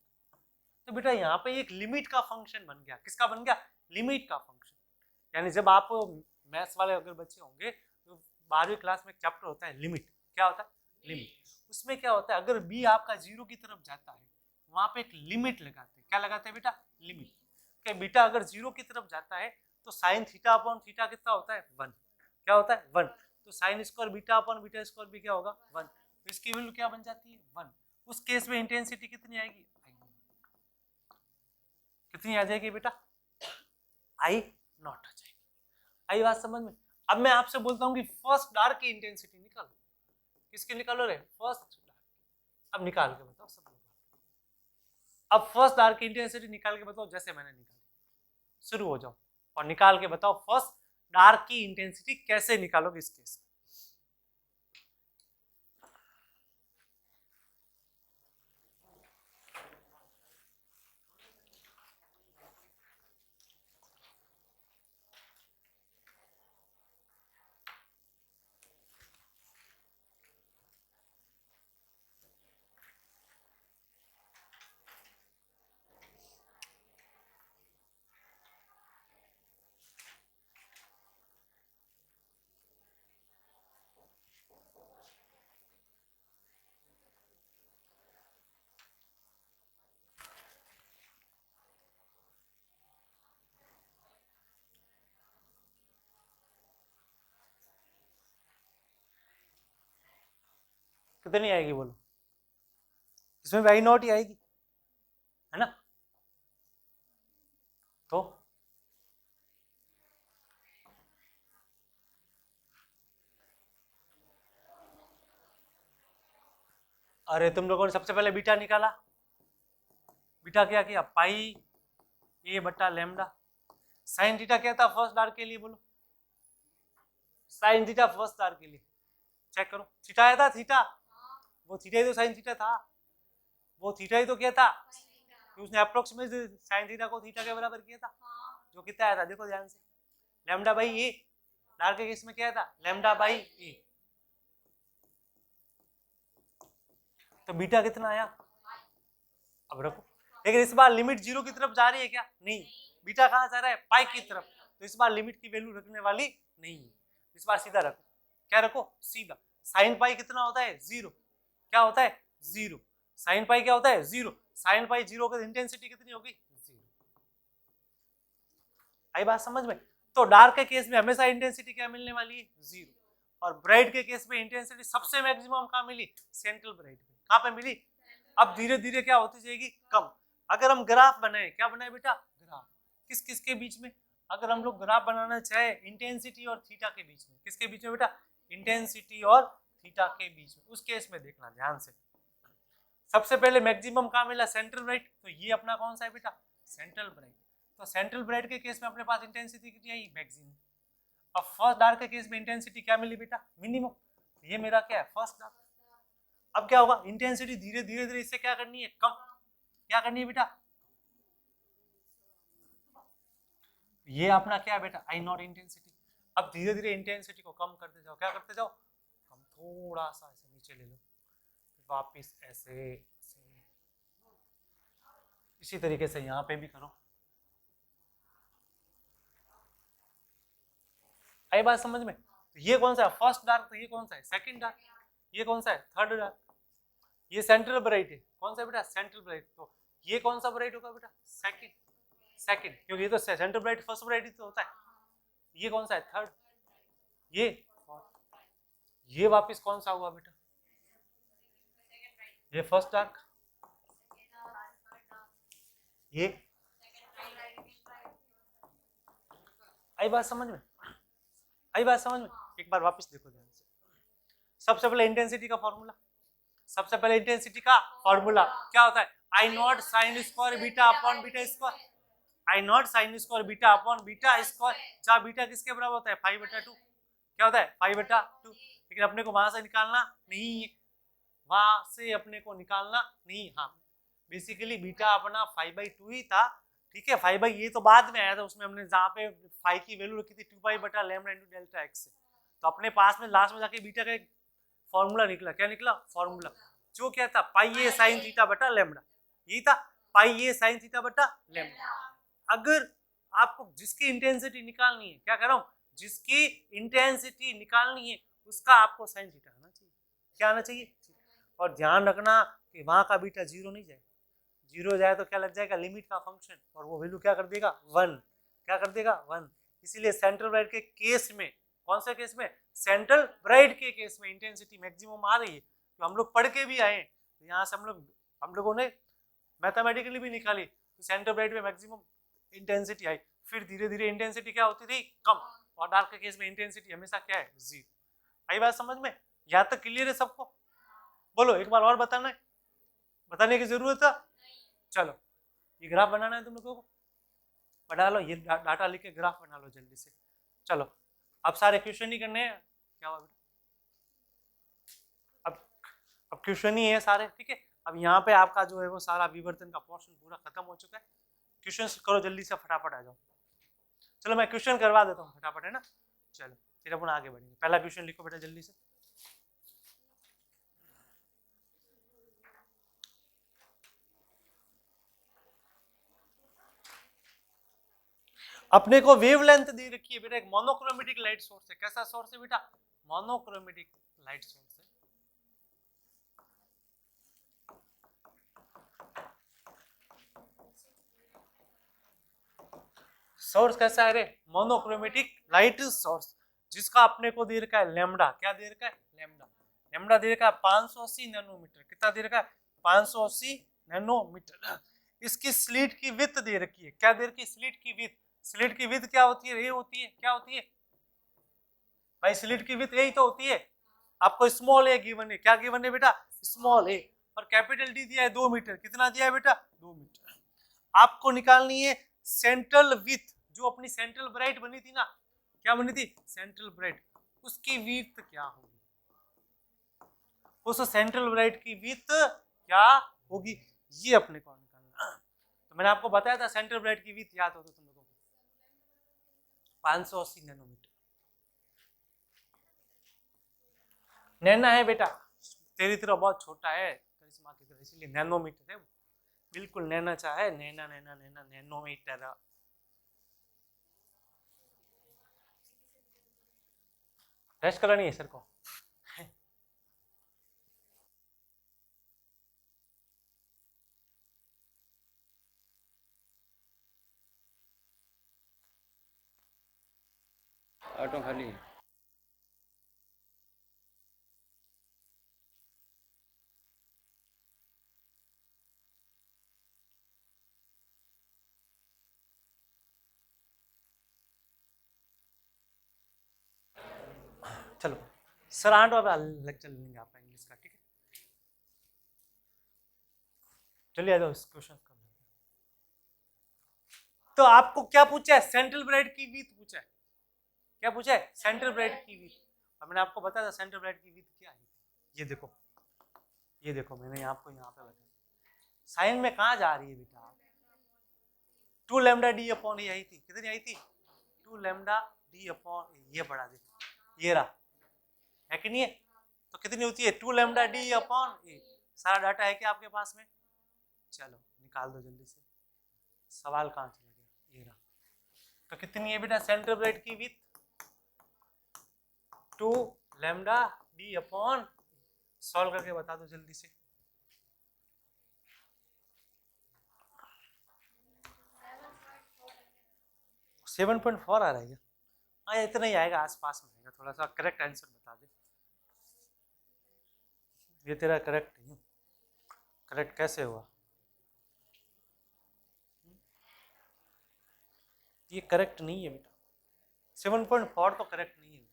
तो बेटा यहाँ पे एक लिमिट का फंक्शन बन गया, किसका बन गया, लिमिट का फंक्शन। यानी जब आप मैथ्स वाले अगर बच्चे होंगे तो 12वीं क्लास में एक चैप्टर होता है लिमिट, क्या होता है, लिमिट। उसमें क्या होता है, अगर बी आपका 0 की तरफ जाता है, वहां पे एक लिमिट लगाते हैं, क्या लगाते हैं बेटा, लिमिट। क्या बीटा अगर 0 की तरफ जाता है तो साइन थीटा अपॉन थीटा कितना होता है, 1। क्या होता है, 1। तो sign square beta upon beta square भी क्या होगा, 1। तो इसकी वैल्यू क्या बन जाती है, 1। उस केस में इंटेंसिटी कितनी आएगी, कितनी आ जाएगी बेटा, आई नॉट आ जाएगी। आई बात समझ में। अब मैं आपसे बोलता हूँ कि फर्स्ट डार्क की इंटेंसिटी निकालो, किसकी निकालो रे, फर्स्ट डार्क। अब निकाल के बताओ सब लोग। अब फर्स्ट डार्क की इंटेंसिटी निकाल के बताओ, जैसे मैंने निकाली। शुरू हो जाओ और निकाल के बताओ फर्स्ट डार्क की इंटेंसिटी कैसे निकालोगे इस केस में। कितनी आएगी बोलो? इसमें भी आई नॉट ही आएगी, है ना? तो अरे तुम लोगों ने सबसे पहले बीटा निकाला, बीटा क्या किया? पाई ए बट्टा लैम्डा। साइन थीटा क्या था फर्स्ट आर के लिए बोलो? साइन थीटा फर्स्ट आर के लिए चेक करो, थीटा आया था, थीटा वो थीटा ही तो साइन थीटा था, वो थीटा ही तो क्या था, उसने अप्रोक्सीमेट साइन थीटा को थीटा के बराबर किया था, जो कितना आया था देखो ध्यान से, लैम्डा बाई ए। डार्क के केस में क्या था? लैम्डा बाई ए। तो बीटा कितना आया? अब रखो, लेकिन इस बार लिमिट जीरो की तरफ जा रही है क्या? नहीं, बीटा कहाँ जा रहा है? पाई की तरफ, तो इस बार लिमिट की वैल्यू रखने वाली नहीं है, इस बार सीधा रखो। क्या रखो? सीधा। साइन पाई कितना होता है? जीरो। क्या होता है? जीरो। साइन पाई क्या होता है? जीरो। साइन पाई जीरो का इंटेंसिटी कितनी होगी? जीरो। आई बात समझ में? तो डार्क के केस में हमेशा इंटेंसिटी क्या मिलने वाली है? जीरो। और ब्राइट के केस में इंटेंसिटी सबसे मैक्सिमम कहाँ मिली? सेंट्रल ब्राइट में। कहाँ पे मिली? अब धीरे धीरे क्या होती जाएगी? कम। अगर हम ग्राफ बनाए, क्या बनाए बेटा? ग्राफ। किस किस के बीच में? अगर हम लोग ग्राफ बनाना चाहे इंटेंसिटी और थीटा के बीच में, किसके बीच में बेटा? इंटेंसिटी और थीटा के बीच में। उस केस में देखना ध्यान से, सबसे पहले मैक्सिमम कहाँ मिला? Central bright. तो ये अपना कौन सा है बेटा? Central bright. तो सेंट्रल ब्राइट के केस में अपने पास इंटेंसिटी कितनी आई? मैक्सिमम। अब फर्स्ट डार्क के केस में इंटेंसिटी क्या मिली बेटा? मिनिमम। ये मेरा क्या है? First dark. अब क्या होगा? इंटेंसिटी धीरे धीरे धीरे इससे क्या करनी है? कम। क्या करनी है बेटा? ये अपना क्या है बेटा? आई नॉट इंटेंसिटी। अब धीरे धीरे इंटेंसिटी को कम करते जाओ। क्या करते जाओ? कम। थोड़ा सा ऐसे नीचे ले लो, वापिस ऐसे, इसी तरीके से यहाँ पे भी करो। आई बात समझ में? तो ये कौन सा है? First dark. तो ये कौन सा है? Second dark. ये कौन सा है? Third dark. ये सेंट्रल ब्राइट है। कौन सा बेटा? Central bright. तो ये कौन सा ब्राइट होगा बेटा? सेकंड। सेकंड, क्योंकि ये तो सेंट्रल ब्राइट फर्स्ट ब्राइट ही तो होता है। ये कौन सा है? थर्ड। ये वापस कौन सा हुआ बेटा? ये फर्स्ट डार्क। ये आई बात समझ में? आई बात समझ में? एक बार वापस देखो ध्यान से। सबसे पहले इंटेंसिटी का फॉर्मूला, सबसे पहले इंटेंसिटी का फॉर्मूला क्या होता है? I naught sine square beta upon beta square. I naught sine square beta upon beta square, जहां बीटा किसके बराबर होता है? 5/2। क्या होता है? 5/2। लेकिन अपने को वहां से निकालना नहीं है, वहां से अपने को निकालना नहीं। हाँ, बेसिकली बीटा अपना 5/2 ही था, ठीक है। 5 ये तो बाद में आया था, उसमें हमने जहाँ पे 5 की वैल्यू रखी थी 2π/λ × डेल्टा x से, तो अपने पास में लास्ट में जाके बीटा का एक फॉर्मूला निकला। क्या निकला? फॉर्मूला जो क्या था? पाई ए साइन थीटा बटा लैम्डा। यही था, पाई ए साइन थीटा बटा लैम्डा। अगर आपको जिसकी इंटेंसिटी निकालनी है, क्या कर रहा हूँ, जिसकी इंटेंसिटी निकालनी है उसका आपको साइन थीटा आना चाहिए। क्या आना चाहिए? और ध्यान रखना कि वहां का बीटा जीरो नहीं जाए। जीरो जाए तो क्या लग जाएगा? लिमिट का फंक्शन, और वो वैल्यू क्या कर देगा? 1। क्या कर देगा? 1। इसीलिए सेंट्रल ब्राइट के केस में, कौन से केस में? सेंट्रल ब्राइट के केस में इंटेंसिटी मैक्सिमम आ रही है, तो हम लोग पढ़ के भी आए, तो यहाँ से हम लोगों ने मैथमेटिकली भी निकाली, तो सेंट्रल ब्राइट में मैक्सिमम इंटेंसिटी आई। फिर धीरे धीरे इंटेंसिटी क्या होती थी? कम। और डार्क के केस में इंटेंसिटी हमेशा क्या है? जीरो। आई बात समझ में? यहाँ तक क्लियर है सबको? बोलो एक बार और बताना है, बताने की जरूरत है? चलो ये ग्राफ बनाना है तुम लोगों को, बना लो, ये डाटा लिख के ग्राफ बना लो जल्दी से। चलो अब सारे क्वेश्चन ही करने हैं। क्या हुआ बेटा? अब क्वेश्चन ही है सारे, ठीक है। अब यहाँ पे आपका जो है वो सारा विवर्तन का पोर्शन पूरा खत्म हो चुका है। क्वेश्चन करो जल्दी से, फटाफट आ जाओ। चलो मैं क्वेश्चन करवा देता हूँ फटाफट, है ना। चलो फिर अपन आगे बढ़ेंगे। पहला क्वेश्चन लिखो बेटा जल्दी से। अपने को वेवलेंथ दे रखी है बेटा, एक मोनोक्रोमेटिक लाइट सोर्स है। कैसा सोर्स है बेटा? मोनोक्रोमेटिक लाइट सोर्स है। सोर्स कैसा है रे? मोनोक्रोमेटिक लाइट सोर्स, जिसका अपने को दे रखा है लैम्डा। क्या दे रखा है? लैम्डा। लैम्डा दे रखा है 580 नैनोमीटर। कितना दे रखा है? 580 नैनोमीटर। इसकी स्लिट की विड्थ दे रखी है। क्या दे रखी है? स्लिट की विड्थ। स्लिट की विड्थ क्या होती है? ये होती है, क्या होती है भाई? स्लिट की विड्थ यही तो होती है। आपको स्मॉल ए गिवन है। क्या गिवन है बेटा? स्मॉल ए। और कैपिटल डी दिया है 2 मीटर। कितना दिया है बेटा? 2 मीटर। आपको निकालनी है सेंट्रल विड्थ, जो अपनी सेंट्रल ब्राइट बनी थी ना। क्या बनी थी? Central bright. उसकी विड्थ क्या होगी? उस सेंट्रल ब्राइट की विड्थ क्या होगी? ये अपने को निकालना। तो मैंने आपको बताया था सेंट्रल ब्राइट की विड्थ याद हो तो तुम लोगों को 580 नैनोमीटर। नैना है बेटा, तेरी तरह बहुत छोटा है करिश्मा की तरह, इसलिए नैनोमीटर है वो। बिल्कुल नैना चाहे नैना नैना नैना नैनोमीटर। टेस्ट करानी है सर को। ऑटो खाली है। चलो सर 8 वाला लेक्चर लेंगे आपका इंग्लिश का, ठीक है? चलिए आ जाओ इस क्वेश्चन का। तो आपको क्या पूछा है? सेंट्रल ब्राइट की विड्थ पूछा है। क्या पूछा है? सेंट्रल ब्राइट की विड्थ। और मैंने आपको बताया था सेंट्रल ब्राइट की विड्थ क्या है। ये देखो, ये देखो, मैंने आपको यहाँ पे बताया। साइन में कहाँ जा रही है बेटा? 2 लैम्डा डी अपॉन ए आई थी। कितनी आई थी? 2 लैम्डा डी अपॉन ए। ये बढ़ा दे, ये रहा है कि नहीं है? तो कितनी होती है? 2 लैम्डा डी अपॉन ए। सारा डाटा है क्या आपके पास में? चलो निकाल दो जल्दी से। सवाल कहाँ चला गया? ये रहा। तो कितनी है बेटा सेंट्रल ब्राइट की width? 2 lambda D upon. Solve करके बता दो जल्दी से। 7.4 आ रहा है क्या? हाँ इतना ही आएगा, आसपास में आएगा। थोड़ा सा करेक्ट आंसर बता दे। ये तेरा करेक्ट नहीं, करेक्ट कैसे हुआ? ये करेक्ट नहीं है बेटा। 7.4 तो करेक्ट नहीं है।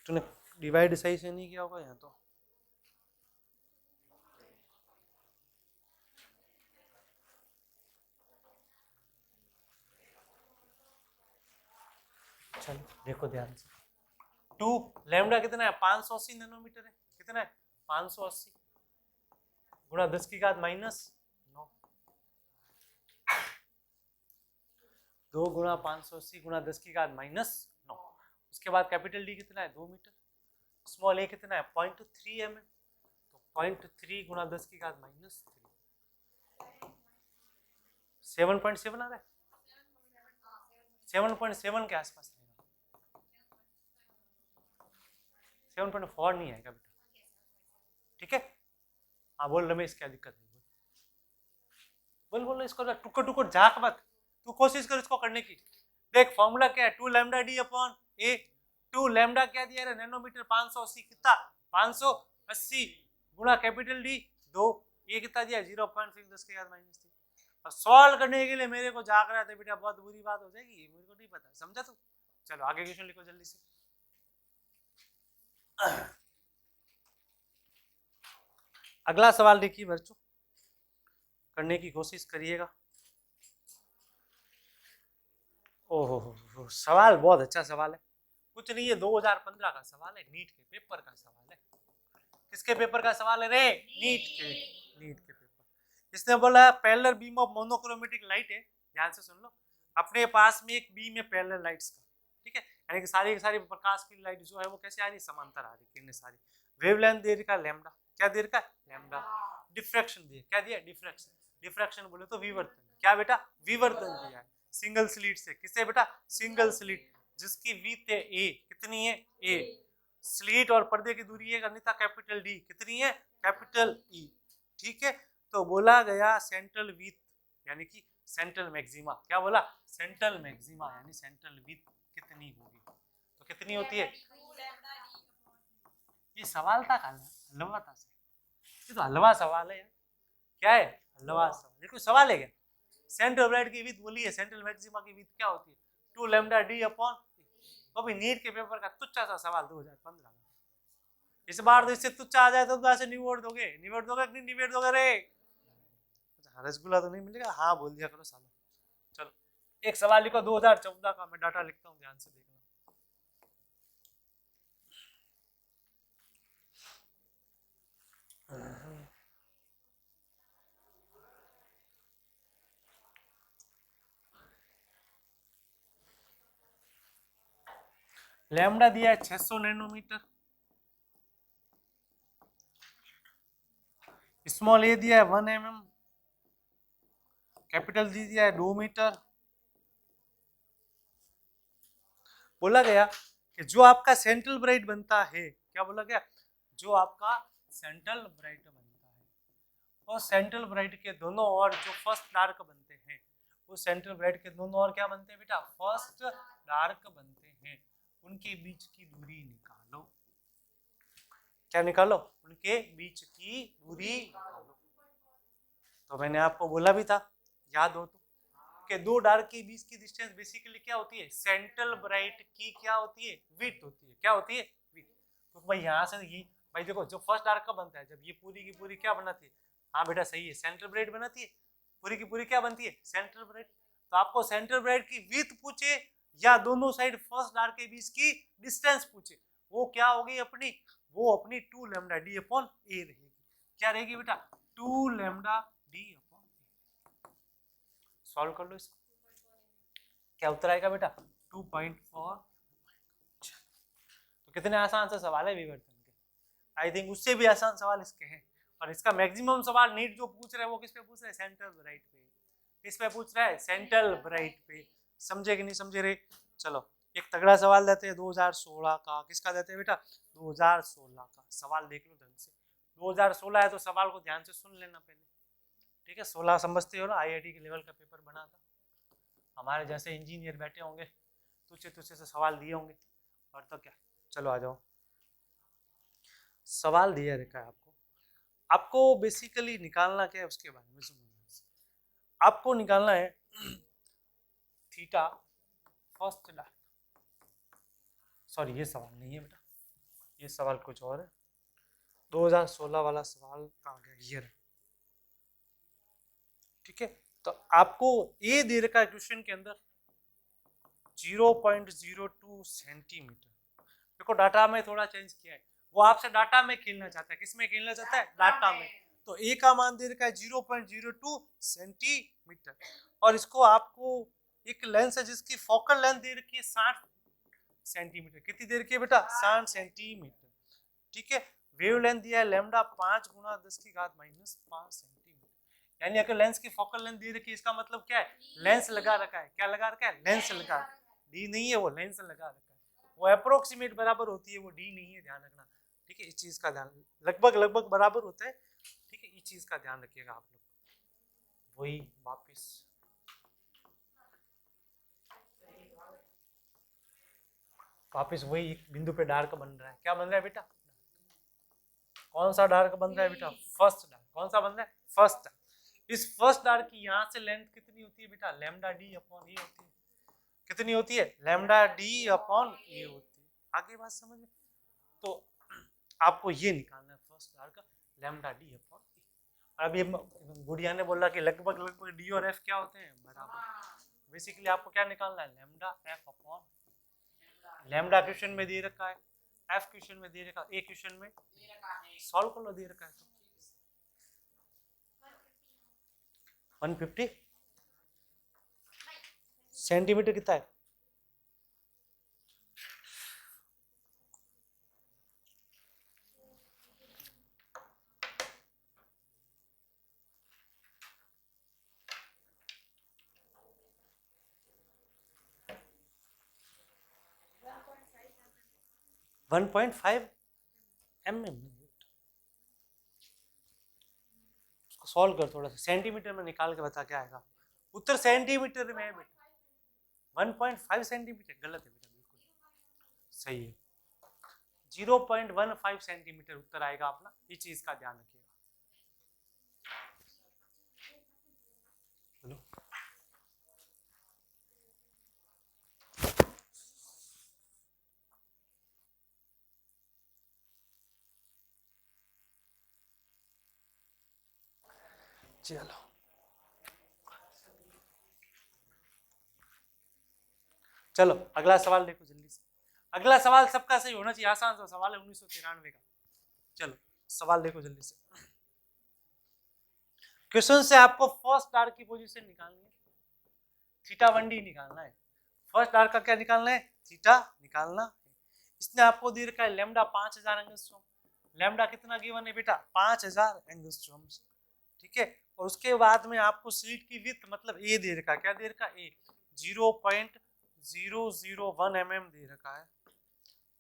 तूने डिवाइड सही से नहीं किया होगा यहाँ तो। चलो देखो ध्यान से। 2 लैम्डा कितना है? 580 नैनोमीटर है। कितना है? 580 गुणा 10 की घात -9। 2 गुणा 580 गुणा 10 की घात -9। उसके बाद कैपिटल डी कितना है? 2 मीटर। स्मॉल ए कितना है? 0.3 mm। तो 0.3 गुणा 10 की घात -3। 7.7 आ रहा है। 7.7 के आसपास रहेगा। 7.4 नहीं आएगा बेटा, ठीक है? हाँ बोल रमेश, क्या दिक्कत है? बोल बोल इसको टुकड़ टुकड़ झाक मत। तू कोशिश कर इसको करने की। देख फॉर्मूला क्या है? 2 लैम्डा डी अपॉन ए। 2 लैम्डा क्या दिया है? नैनोमीटर 580। कितना? 580 गुणा कैपिटल डी 2। ये कितना दिया? 0.6 10 के घात -3। और सॉल्व करने के लिए मेरे को जाग रहा था बेटा, बहुत बुरी बात हो जाएगी। मेरे को नहीं पता, समझा तू? चलो आगे क्वेश्चन लिखो जल्दी से। अगला सवाल देखिए बच्चों, करने की कोशिश करिएगा। ओहो, सवाल बहुत अच्छा सवाल है। कुछ नहीं है, 2015 का सवाल है, नीट के पेपर का सवाल है। किसके पेपर का सवाल है रे? नीट के पेपर। इसने बोला parallel beam of monochromatic light है। ध्यान से सुन लो। अपने पास में एक बीम है पैरेलल लाइट्स का, ठीक है? यानी कि सारी की सारी प्रकाश की लाइट जो है वो कैसे आ रही? समांतर आ रही, किरणें सारी। वेवलेंथ दे रखा लैम्डा। क्या दे रखा? लैम्डा। डिफ्रैक्शन दिया। क्या दिया? डिफ्रैक्शन। डिफ्रैक्शन बोले तो विवर्तन। क्या बेटा? विवर्तन दिया है सिंगल स्लिट से। किससे बेटा? सिंगल स्लिट, जिसकी विड्थ है ए। कितनी है? ए। स्लिट और पर्दे की दूरी है अन्यथा कैपिटल डी। कितनी है? Capital E. ठीक है? तो बोला गया सेंट्रल विड्थ यानी कि सेंट्रल मैक्सिमा। क्या बोला? सेंट्रल मैक्सिमा यानी सेंट्रल विड्थ कितनी होगी? तो कितनी होती है? ये सवाल था हलवा था, ये तो हलवा सवाल है यार। क्या है? हलवा सवाल। ये कोई सवाल है क्या? सेंट्रल ब्राइट की विड्थ बोली है, सेंट्रल मैक्सिमा की विड्थ क्या होती है? 2 लैम्डा डी अपॉन। तो भी नीट के पेपर का तुच्चा सा सवाल 2015 में। इस बार तो इससे तुच्चा आ जाए तो ऐसे निबेड़ दोगे कि नहीं निबेड़ दोगे रे? रसगुल्ला तो नहीं मिलेगा। हाँ बोल दिया करो सालों। चलो एक सवाल लिखो 2014 का, मैं डाटा लिखता हूँ, ध्यान से देखना। लैम्डा दिया है 600 नैनोमीटर, स्मॉल ए दिया है 1 mm, कैपिटल डी दिया है 2 मीटर। बोला गया कि जो आपका सेंट्रल ब्राइट बनता है, क्या बोला गया? जो आपका सेंट्रल ब्राइट बनता है और सेंट्रल ब्राइट के दोनों ओर जो फर्स्ट डार्क बनते हैं, वो सेंट्रल ब्राइट के दोनों ओर क्या बनते हैं बेटा? फर्स्ट डार्क बनते हैं। उनके बीच की दूरी निकालो। क्या निकालो? उनके बीच की दूरी निकालो। तो मैंने आपको बोला भी था, याद हो तो, कि दो डार्क के बीच की डिस्टेंस बेसिकली क्या होती है? सेंट्रल ब्राइट की क्या होती है? विड्थ होती है। क्या होती है? विड्थ। तो भाई यहाँ से ये भाई देखो, जो फर्स्ट डार्क का बनता है, जब ये पूरी की पूरी क्या बनाती है? हाँ बेटा सही है, सेंट्रल ब्राइट बनाती है। पूरी की पूरी क्या बनती है? Central bright. तो आपको सेंट्रल ब्राइट की विड्थ पूछे या दोनों साइड फर्स्ट डार्क के बीच की डिस्टेंस पूछे, वो क्या होगी अपनी? वो अपनी 2 लैम्डा डी अपॉन ए रहेगी। क्या रहेगी बेटा? 2 लैम्डा डी अपॉन ए। सॉल्व कर लो इसको। क्या उत्तर आएगा बेटा? 2.4। तो कितने आसान से सवाल है विवर्तन के। आई थिंक उससे भी आसान सवाल इसके हैं। और इसका मैक्सिमम सवाल नीट जो पूछ रहे हैं वो किस पे पूछ रहे हैं? सेंट्रल ब्राइट पे। किस पे पूछ रहा है? सेंट्रल ब्राइट पे। समझे कि नहीं समझे रे? चलो एक तगड़ा सवाल देते हैं 2016 का। किसका देते हैं बेटा? 2016 का। सवाल देख लो ढंग से। 2016 है तो सवाल को ध्यान से सुन लेना पहले, ठीक है? 16 समझते हो ना, IIT के लेवल का पेपर बना था। हमारे जैसे इंजीनियर बैठे होंगे, तुझसे से सवाल दिए होंगे, और तो क्या। चलो आ जाओ, सवाल दिया रखा है आपको। आपको बेसिकली निकालना क्या है उसके बारे में सुनो। आपको निकालना है थीटा फर्स्ट डार्क। सॉरी ये सवाल नहीं है बेटा, ये सवाल कुछ और है। 2016 वाला सवाल कहाँ गया? ये रहा, ठीक है? तो आपको ये दे रखा है क्वेश्चन के अंदर 0.02 सेंटीमीटर। देखो डाटा में थोड़ा चेंज किया है, वो आपसे डाटा में खेलना चाहता है। किस में खेलना चाहता है? डाटा में। तो ए का मान दे रखा है 0.02 सेंटीमीटर, और इसको आपको एक लेंस है जिसकी फोकल लेंथ दे रखी है 60 सेंटीमीटर। कितनी दे रखी है बेटा? 60 सेंटीमीटर, ठीक है? वेव लेंथ दिया है लैम्डा 5 × 10⁻⁵ सेंटीमीटर। यानी अगर लेंस की फोकल लेंथ दे रखी है, इसका मतलब क्या है? लेंस लगा रखा है। क्या लगा रखा है? लेंस लगा। डी नहीं है वो, लेंस लगा रखा है। वो अप्रोक्सीमेट बराबर होती है, वो डी नहीं है, ध्यान रखना, ठीक है? इस चीज का ध्यान, लगभग बराबर होता है, ठीक है? इस चीज का ध्यान रखिएगा आप लोग। वही वापिस वही बिंदु पे डार्क बन रहा है। क्या बन रहा है बेटा? कौन सा डार्क बन रहा है बेटा? First dark. कौन सा बन रहा है? First dark. इस फर्स्ट डार्क की यहाँ से लेंथ कितनी होती है बेटा? लैम्डा डी अपॉन ए होती है। कितनी होती है? लैम्डा डी अपॉन ए होती है। आगे बात समझ में? तो आपको ये निकालना है फर्स्ट डार्क का लैम्डा डी अपॉन ए। और अभी गुड़िया ने बोला कि लगभग डी और एफ क्या होते हैं? बराबर। बेसिकली आपको क्या निकालना है? Lambda F upon. Lambda question में दे रखा है, एफ क्वेश्चन में दे रखा है, ए क्वेश्चन में सॉल्व कर लो, दे रखा है तो 150 सेंटीमीटर कितना है? One 1.5 mm। उसको सॉल्व कर थोड़ा सा, सेंटीमीटर में निकाल के बता क्या आएगा। उत्तर सेंटीमीटर में है बेटा, 1.5 सेंटीमीटर गलत है बेटा, बिल्कुल सही है, 0.15 सेंटीमीटर उत्तर आएगा अपना, ये चीज का ध्यान रखिएगा। बोलो चलो चलो अगला सवाल देखो जल्दी से, अगला सवाल सबका सही होना चाहिए, आसान सा सवाल है 1993 का। चलो सवाल देखो जल्दी से, क्वेश्चन से आपको फर्स्ट आर्क की पोजीशन निकालनी है, थीटा 1d निकालना है, फर्स्ट आर्क का क्या निकालना है, थीटा निकालना है। इसने आपको दे रखा है लैम्डा 5000 एंगस्ट्रॉम, लैम्डा कितना गिवन है बेटा 5000 एंगस्ट्रॉम, ठीक है। और उसके बाद में आपको स्लिट की विड्थ मतलब ए दे रखा है, क्या दे रखा है ए 0.001 mm दे रखा है,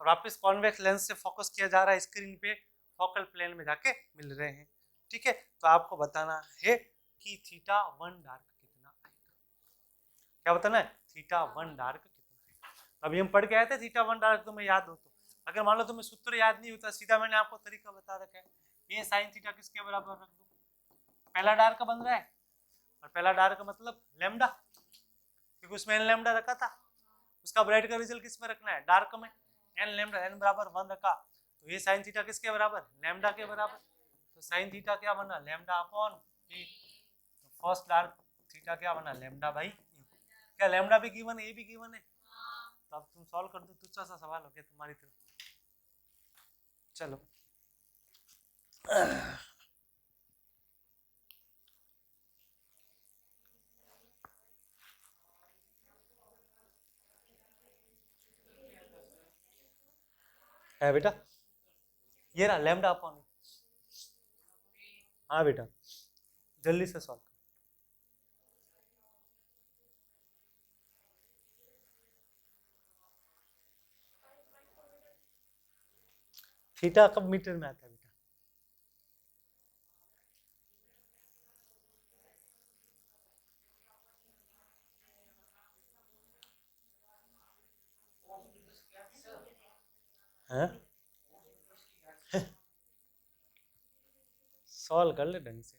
और वापस कॉन्वेक्स लेंस से फोकस किया जा रहा है स्क्रीन पे, फोकल प्लेन में जाके मिल रहे हैं, ठीक है। तो आपको बताना है कि थीटा 1 डार्क कितना आएगा, क्या बताना है, थीटा 1 डार्क कितना आएगा। अभी हम पढ़ के आए थे थीटा 1 डार्क, तुम्हें याद हो तो, अगर मान लो तुम्हें सूत्र याद नहीं होता, सीधा मैंने आपको तरीका बता रखा है, ये साइन थीटा किसके बराबर रख दो, पहला डार्क बन रहा है, और पहला डार्क मतलब लैम्डा, क्योंकि उसमें एन लैम्डा रखा था, उसका ब्राइट का रिजल्ट किस में रखना है, डार्क में, एन लैम्डा एन बराबर 1 रखा, तो ये साइन थीटा किसके बराबर, लैम्डा के बराबर, तो साइन थीटा क्या बना, लैम्डा अपॉन ए, तो फर्स्ट डार्क थीटा क्या बना, लैम्डा बाई ए, क्या लैम्डा भी गिवन है, ए भी गिवन है, तो अब तुम सॉल्व कर दो, तुच्छा सा सवाल हो गया तुम्हारी तरफ। चलो है बेटा, ये रहा लैम्डा अपॉन, हाँ बेटा जल्दी से सॉल्व, थीटा कब मीटर में आता है बेटा, हैं सॉल्व कर ले ढंग से,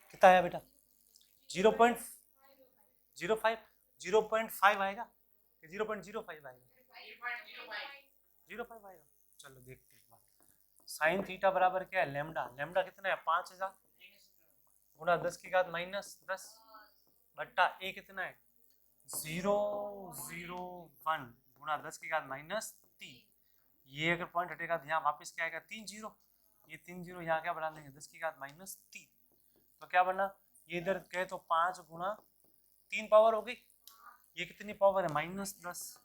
कितना आया बेटा 0.05, 0.5 आएगा कि 0.05 आएगा, 0.5 आएगा, चलो देखते हैं एक बार, साइन थीटा बराबर क्या है, लैम्डा, लैम्डा कितना है 5000 गुणा 10 की घात -10 बट्टा ए कितना है 001 गुणा 10 की घात -3, ये अगर पॉइंट हटेगा तो यहाँ वापस क्या आएगा 3 जीरो, ये 3 जीरो यहाँ क्या बढ़ा देंगे 10 की घात -3, तो क्या बना, ये इधर कहे तो 5 गुणा 3 पावर हो गई, ये कितनी पावर है -10,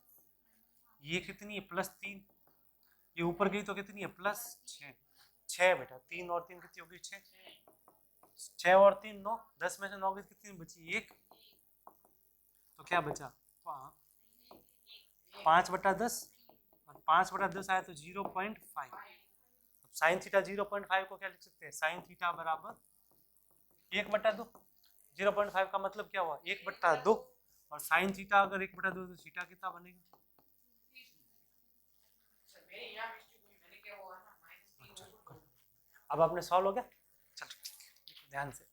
ये कितनी है +3, ये ऊपर गई तो कितनी है +6, 6 बेटा 3 और 3 कितनी होगी 6, 6 और 3 9, 10 में से 9 की कितनी बची 1, तो क्या बचा 5/10, और 5/10 आया तो 0.5, साइन थीटा 0.5 को क्या लिख सकते हैं, साइन थीटा बराबर 1/2, 0.5 का मतलब क्या हुआ 1/2, और साइन थीटा अगर 1/2 तो थीटा कितना बनेगा, अब आपने सॉल्व हो गया, चलो ध्यान से,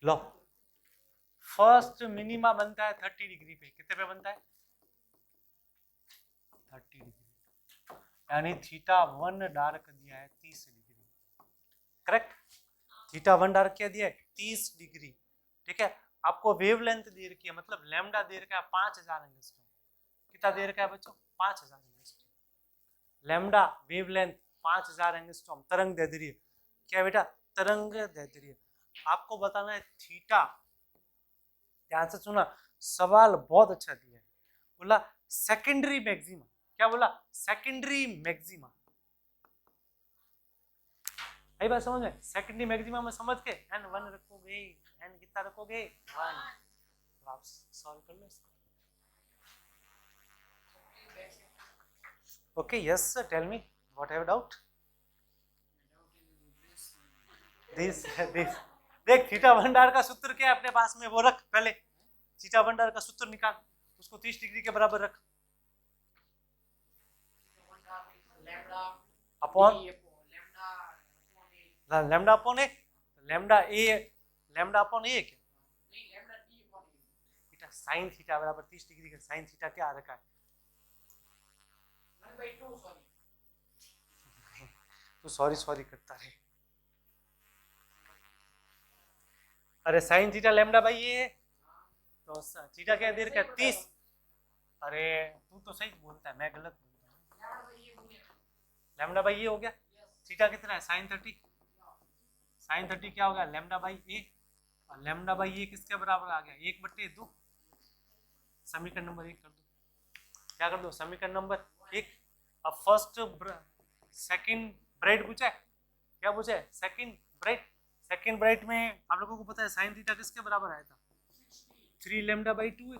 लो फर्स्ट मिनिमा बनता है 30 डिग्री पे, कितने पे बनता है 30 डिग्री, यानी θ1 डार्क दिया है 30 डिग्री, करेक्ट। θ1 डार्क क्या दिया है 30 डिग्री, ठीक है। आपको वेवलेंथ दे रखी है, मतलब लैम्डा दे रखा है 5000 एंगस्ट्रॉम, कितना दे रखा है बच्चों 5000 एंगस्ट्रॉम, लैम्डा वेवलेंथ 5000 एंगस्ट्रॉम, तरंग दैर्ध्य, क्या बेटा तरंग दैर्ध्य। आपको बताना है थीटा, ध्यान से सुना, सवाल बहुत अच्छा दिया है, बोला सेकेंडरी मैक्सिमा, क्या बोला सेकेंडरी मैक्सिमा, आई बात समझ में, सेकेंडरी मैक्सिमा में समझ के n1 रखोगे, n कितना रखोगे 1, तो आप सॉल्व कर लो इसको। Okay yes sir, tell me what have doubt. This देख θ1 डार का सूत्र क्या है अपने पास में, वो रख पहले, θ1 डार का सूत्र निकाल, उसको 30 डिग्री के बराबर रख, अपॉन लैम्डा अपॉन ए, लैम्डा अपॉन ए क्या बेटा, साइन थीटा बराबर 30 डिग्री का साइन थीटा क्या आ रखा है, तो सॉरी करता है, अरे साइन थीटा लैम्डा बाई ये है, तो थीटा क्या दे रखा है 30, अरे तू तो सही बोलता है, मैं गलत बोलता हूँ, लैम्डा बाई ये हो गया, थीटा कितना है साइन 30, साइन 30 क्या हो गया लैम्डा बाई ए, और लैम्डा बाई ए किसके बराबर आ गया 1/2, समीकरण नंबर 1 कर दो, क्या कर दो समीकरण नंबर 1। अब फर्स्ट सेकंड ब्राइट पूछा है, क्या पूछा है सेकंड ब्राइट, सेकंड ब्राइट में आप लोगों को पता है साइन थीटा किसके बराबर आया था 3 लैम्डा बाई 2,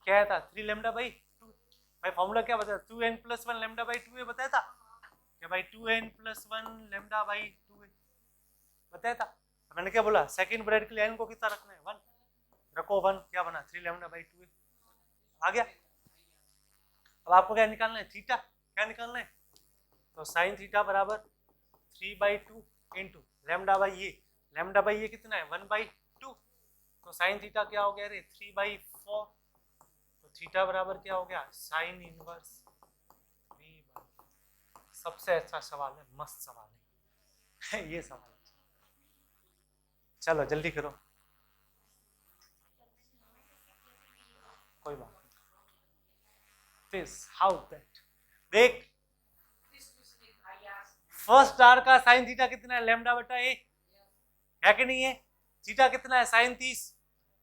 क्या आया था 3 लैम्डा बाई 2, भाई फॉर्मूला क्या बताया 2n + 1 लैम्डा बाई 2 बताया था, क्या भाई 2n + 1 लैम्डा बाई 2 बताया था, मैंने क्या बोला सेकंड ब्राइट के लिए n को कितना रखना है 1, रखो 1, क्या बना 3 लैम्डा बाई 2 आ गया। अब आपको क्या निकालना है थीटा, क्या निकालना है, तो साइन थीटा बराबर 3/2 इंटू लैम्डा बाई ये, लैम्डा बाई ये कितना है 1/2, तो साइन थीटा क्या हो गया रे 3/4, तो थीटा बराबर क्या हो गया साइन इनवर्स 3/4। सबसे अच्छा सवाल है, मस्त सवाल है ये सवाल, चलो जल्दी करो, कोई बात नहीं, दिस हाउ दैट, देख फर्स्ट आर का साइन थीटा कितना है लैम्डा बटा ए, है कि नहीं है, थीटा कितना है साइन 30,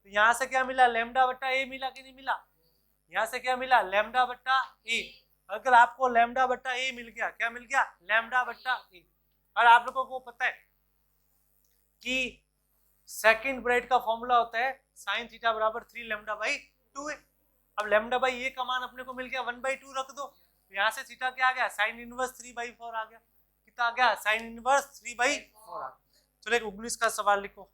तो यहां से क्या मिला लैम्डा बटा ए मिला कि नहीं मिला, यहां से क्या मिला लैम्डा बटा ए, अगर आपको लैम्डा बटा ए मिल गया, क्या मिल गया लैम्डा बटा ए, और आप लोगों को पता है कि सेकंड ब्राइट का फॉर्मूला होता है साइन थीटा बराबर 3 लैम्डा बाई 2 है, अब लैम्डा बाई ए का मान अपने को मिल गया 1/2 रख दो, यहाँ से थीटा क्या आ गया साइन इनवर्स 3/4 आ गया, कितना आ गया साइन इनवर्स 3/4 आ गया। चलो एक 19 का सवाल लिखो,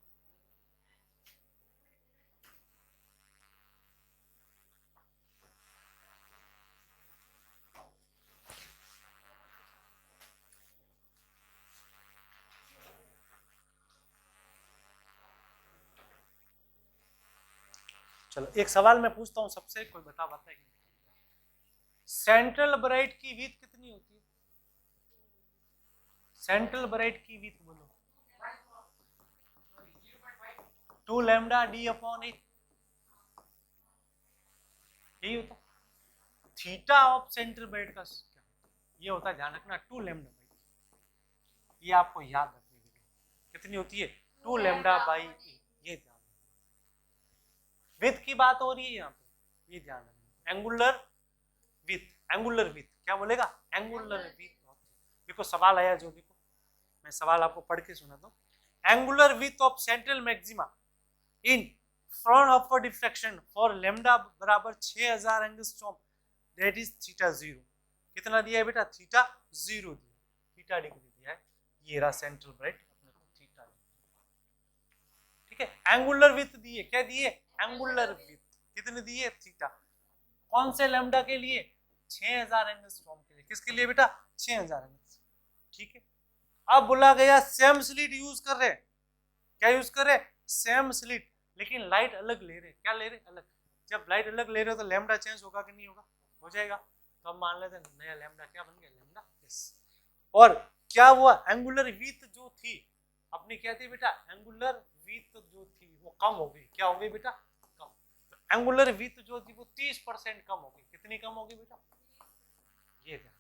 चलो एक सवाल मैं पूछता हूँ सबसे, कोई बता पाता है कि सेंट्रल ब्राइट की विड्थ कितनी होती है, सेंट्रल ब्राइट की विड्थ बोलो 2 लैम्डा डी अपॉन ए, यही होता थीटा ऑफ सेंट्रल ब्राइट का क्या ये होता है, ध्यान रखना 2 लैम्डा बाई, ये आपको याद रखने के लिए कितनी होती है 2 लैम्डा बाई ए, ये ध्यान विड्थ की बात हो रही है यहाँ पे, ये ध्यान रखना, एंगुलर विड्थ, एंगुलर विड्थ क्या बोलेगा एंगुलर विड्थ, देखो सवाल आया जो, देखो मैं सवाल आपको पढ़ के सुनाता हूँ, angular width of central maxima in front upward deflection for lambda बराबर 6000 एंगस्ट्रॉम दैट इज थीटा 0, कितना दिया है बेटा थीटा 0 दिया, थीटा डिग्री दिया है, ये रहा सेंट्रल ब्राइट अपने को थीटा, ठीक है। एंगुलर विड्थ दिए, क्या दिए एंगुलर विड्थ कितने दिए थीटा, कौन से लैम्डा के लिए 6000 एंगस्ट्रॉम के लिए, किसके लिए बेटा 6000 एंगस्ट्रॉम, ठीक है। अब बोला गया सेम स्लिट यूज कर रहे हैं, क्या यूज कर रहे, सेम स्लिट, लेकिन लाइट अलग ले रहे, क्या ले रहे, अलग। जब लाइट अलग ले रहे हो तो लैम्डा चेंज होगा कि नहीं होगा, हो जाएगा। तो हम मान लेते हैं नया लैम्डा क्या बन गया, लैम्डा एस। और क्या हुआ, एंगुलर विड्थ जो थी अपनी, क्या थी बेटा, एंगुलर विड्थ जो थी वो कम हो गई, क्या हो गई बेटा, कम। एंगुलर विड्थ जो थी वो 30% कम हो गई, कितनी कम होगी बेटा, ये ध्यान।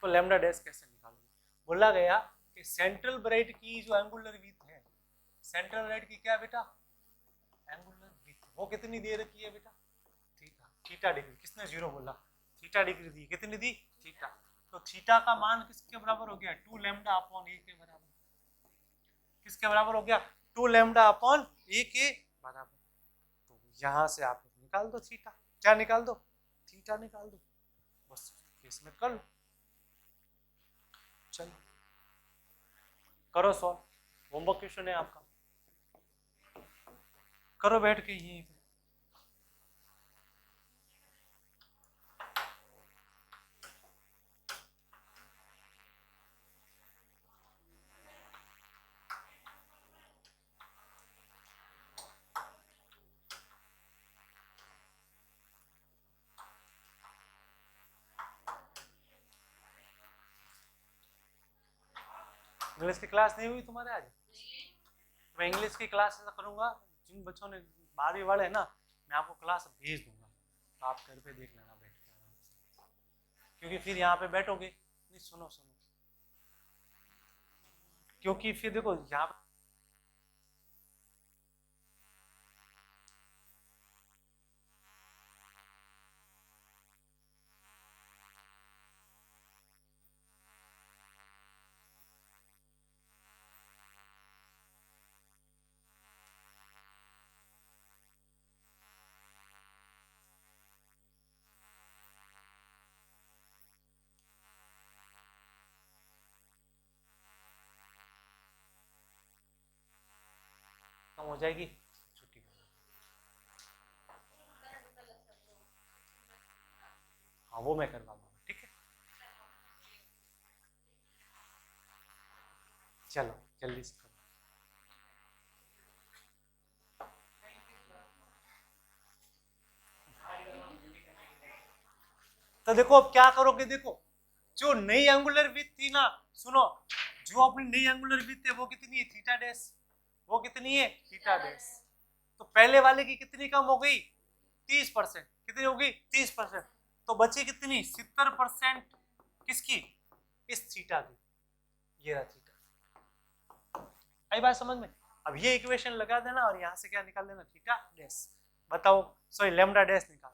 तो लैम्डा डैश कैसे निकालोगे, बोला गया कि सेंट्रल ब्राइट की जो एंगुलर विड्थ है, सेंट्रल ब्राइट की क्या बेटा, एंगुलर विड्थ, वो कितनी दे रखी है बेटा, थीटा, थीटा डिग्री। किसने जीरो बोला, थीटा डिग्री दी, कितनी दी, थीटा। तो थीटा का मान किसके बराबर हो गया, 2 लैम्डा अपॉन ए के बराबर। किसके बराबर हो गया, 2 लैम्डा अपॉन ए के बराबर। तो यहां से आप निकाल दो थीटा, क्या निकाल दो, थीटा निकाल दो, बस इसमें कर लो। चलो करो सॉल्व, होमवर्क क्वेश्चन है आपका, करो बैठ के यहीं पे। इंग्लिश की क्लास नहीं हुई तुम्हारे आज, मैं इंग्लिश की क्लास ऐसा करूंगा, जिन बच्चों ने 12वीं वाले है ना, मैं आपको क्लास भेज दूंगा, तो आप घर पे देख लेना बैठ के आराम से, क्योंकि फिर यहाँ पे बैठोगे नहीं, सुनो सुनो, क्योंकि फिर देखो यहाँ पे कम हो जाएगी छुट्टी, हाँ वो मैं करवा दूंगा, ठीक है। चलो जल्दी से करो। तो देखो अब क्या करोगे, देखो जो नई एंगुलर विड्थ थी ना, सुनो, जो अपनी नई एंगुलर विड्थ है वो कितनी है, थीटा डैश, वो कितनी है, थीटा डैश। तो पहले वाले की कितनी कम हो गई, 30%, कितनी हो गई, 30%। तो बची कितनी, 70% किसकी, इस थीटा की, ये रहा थीटा। आई बात समझ में, अब ये इक्वेशन लगा देना और यहां से क्या निकाल देना, थीटा डैश। बताओ, सॉरी लैम्डा डैश निकाल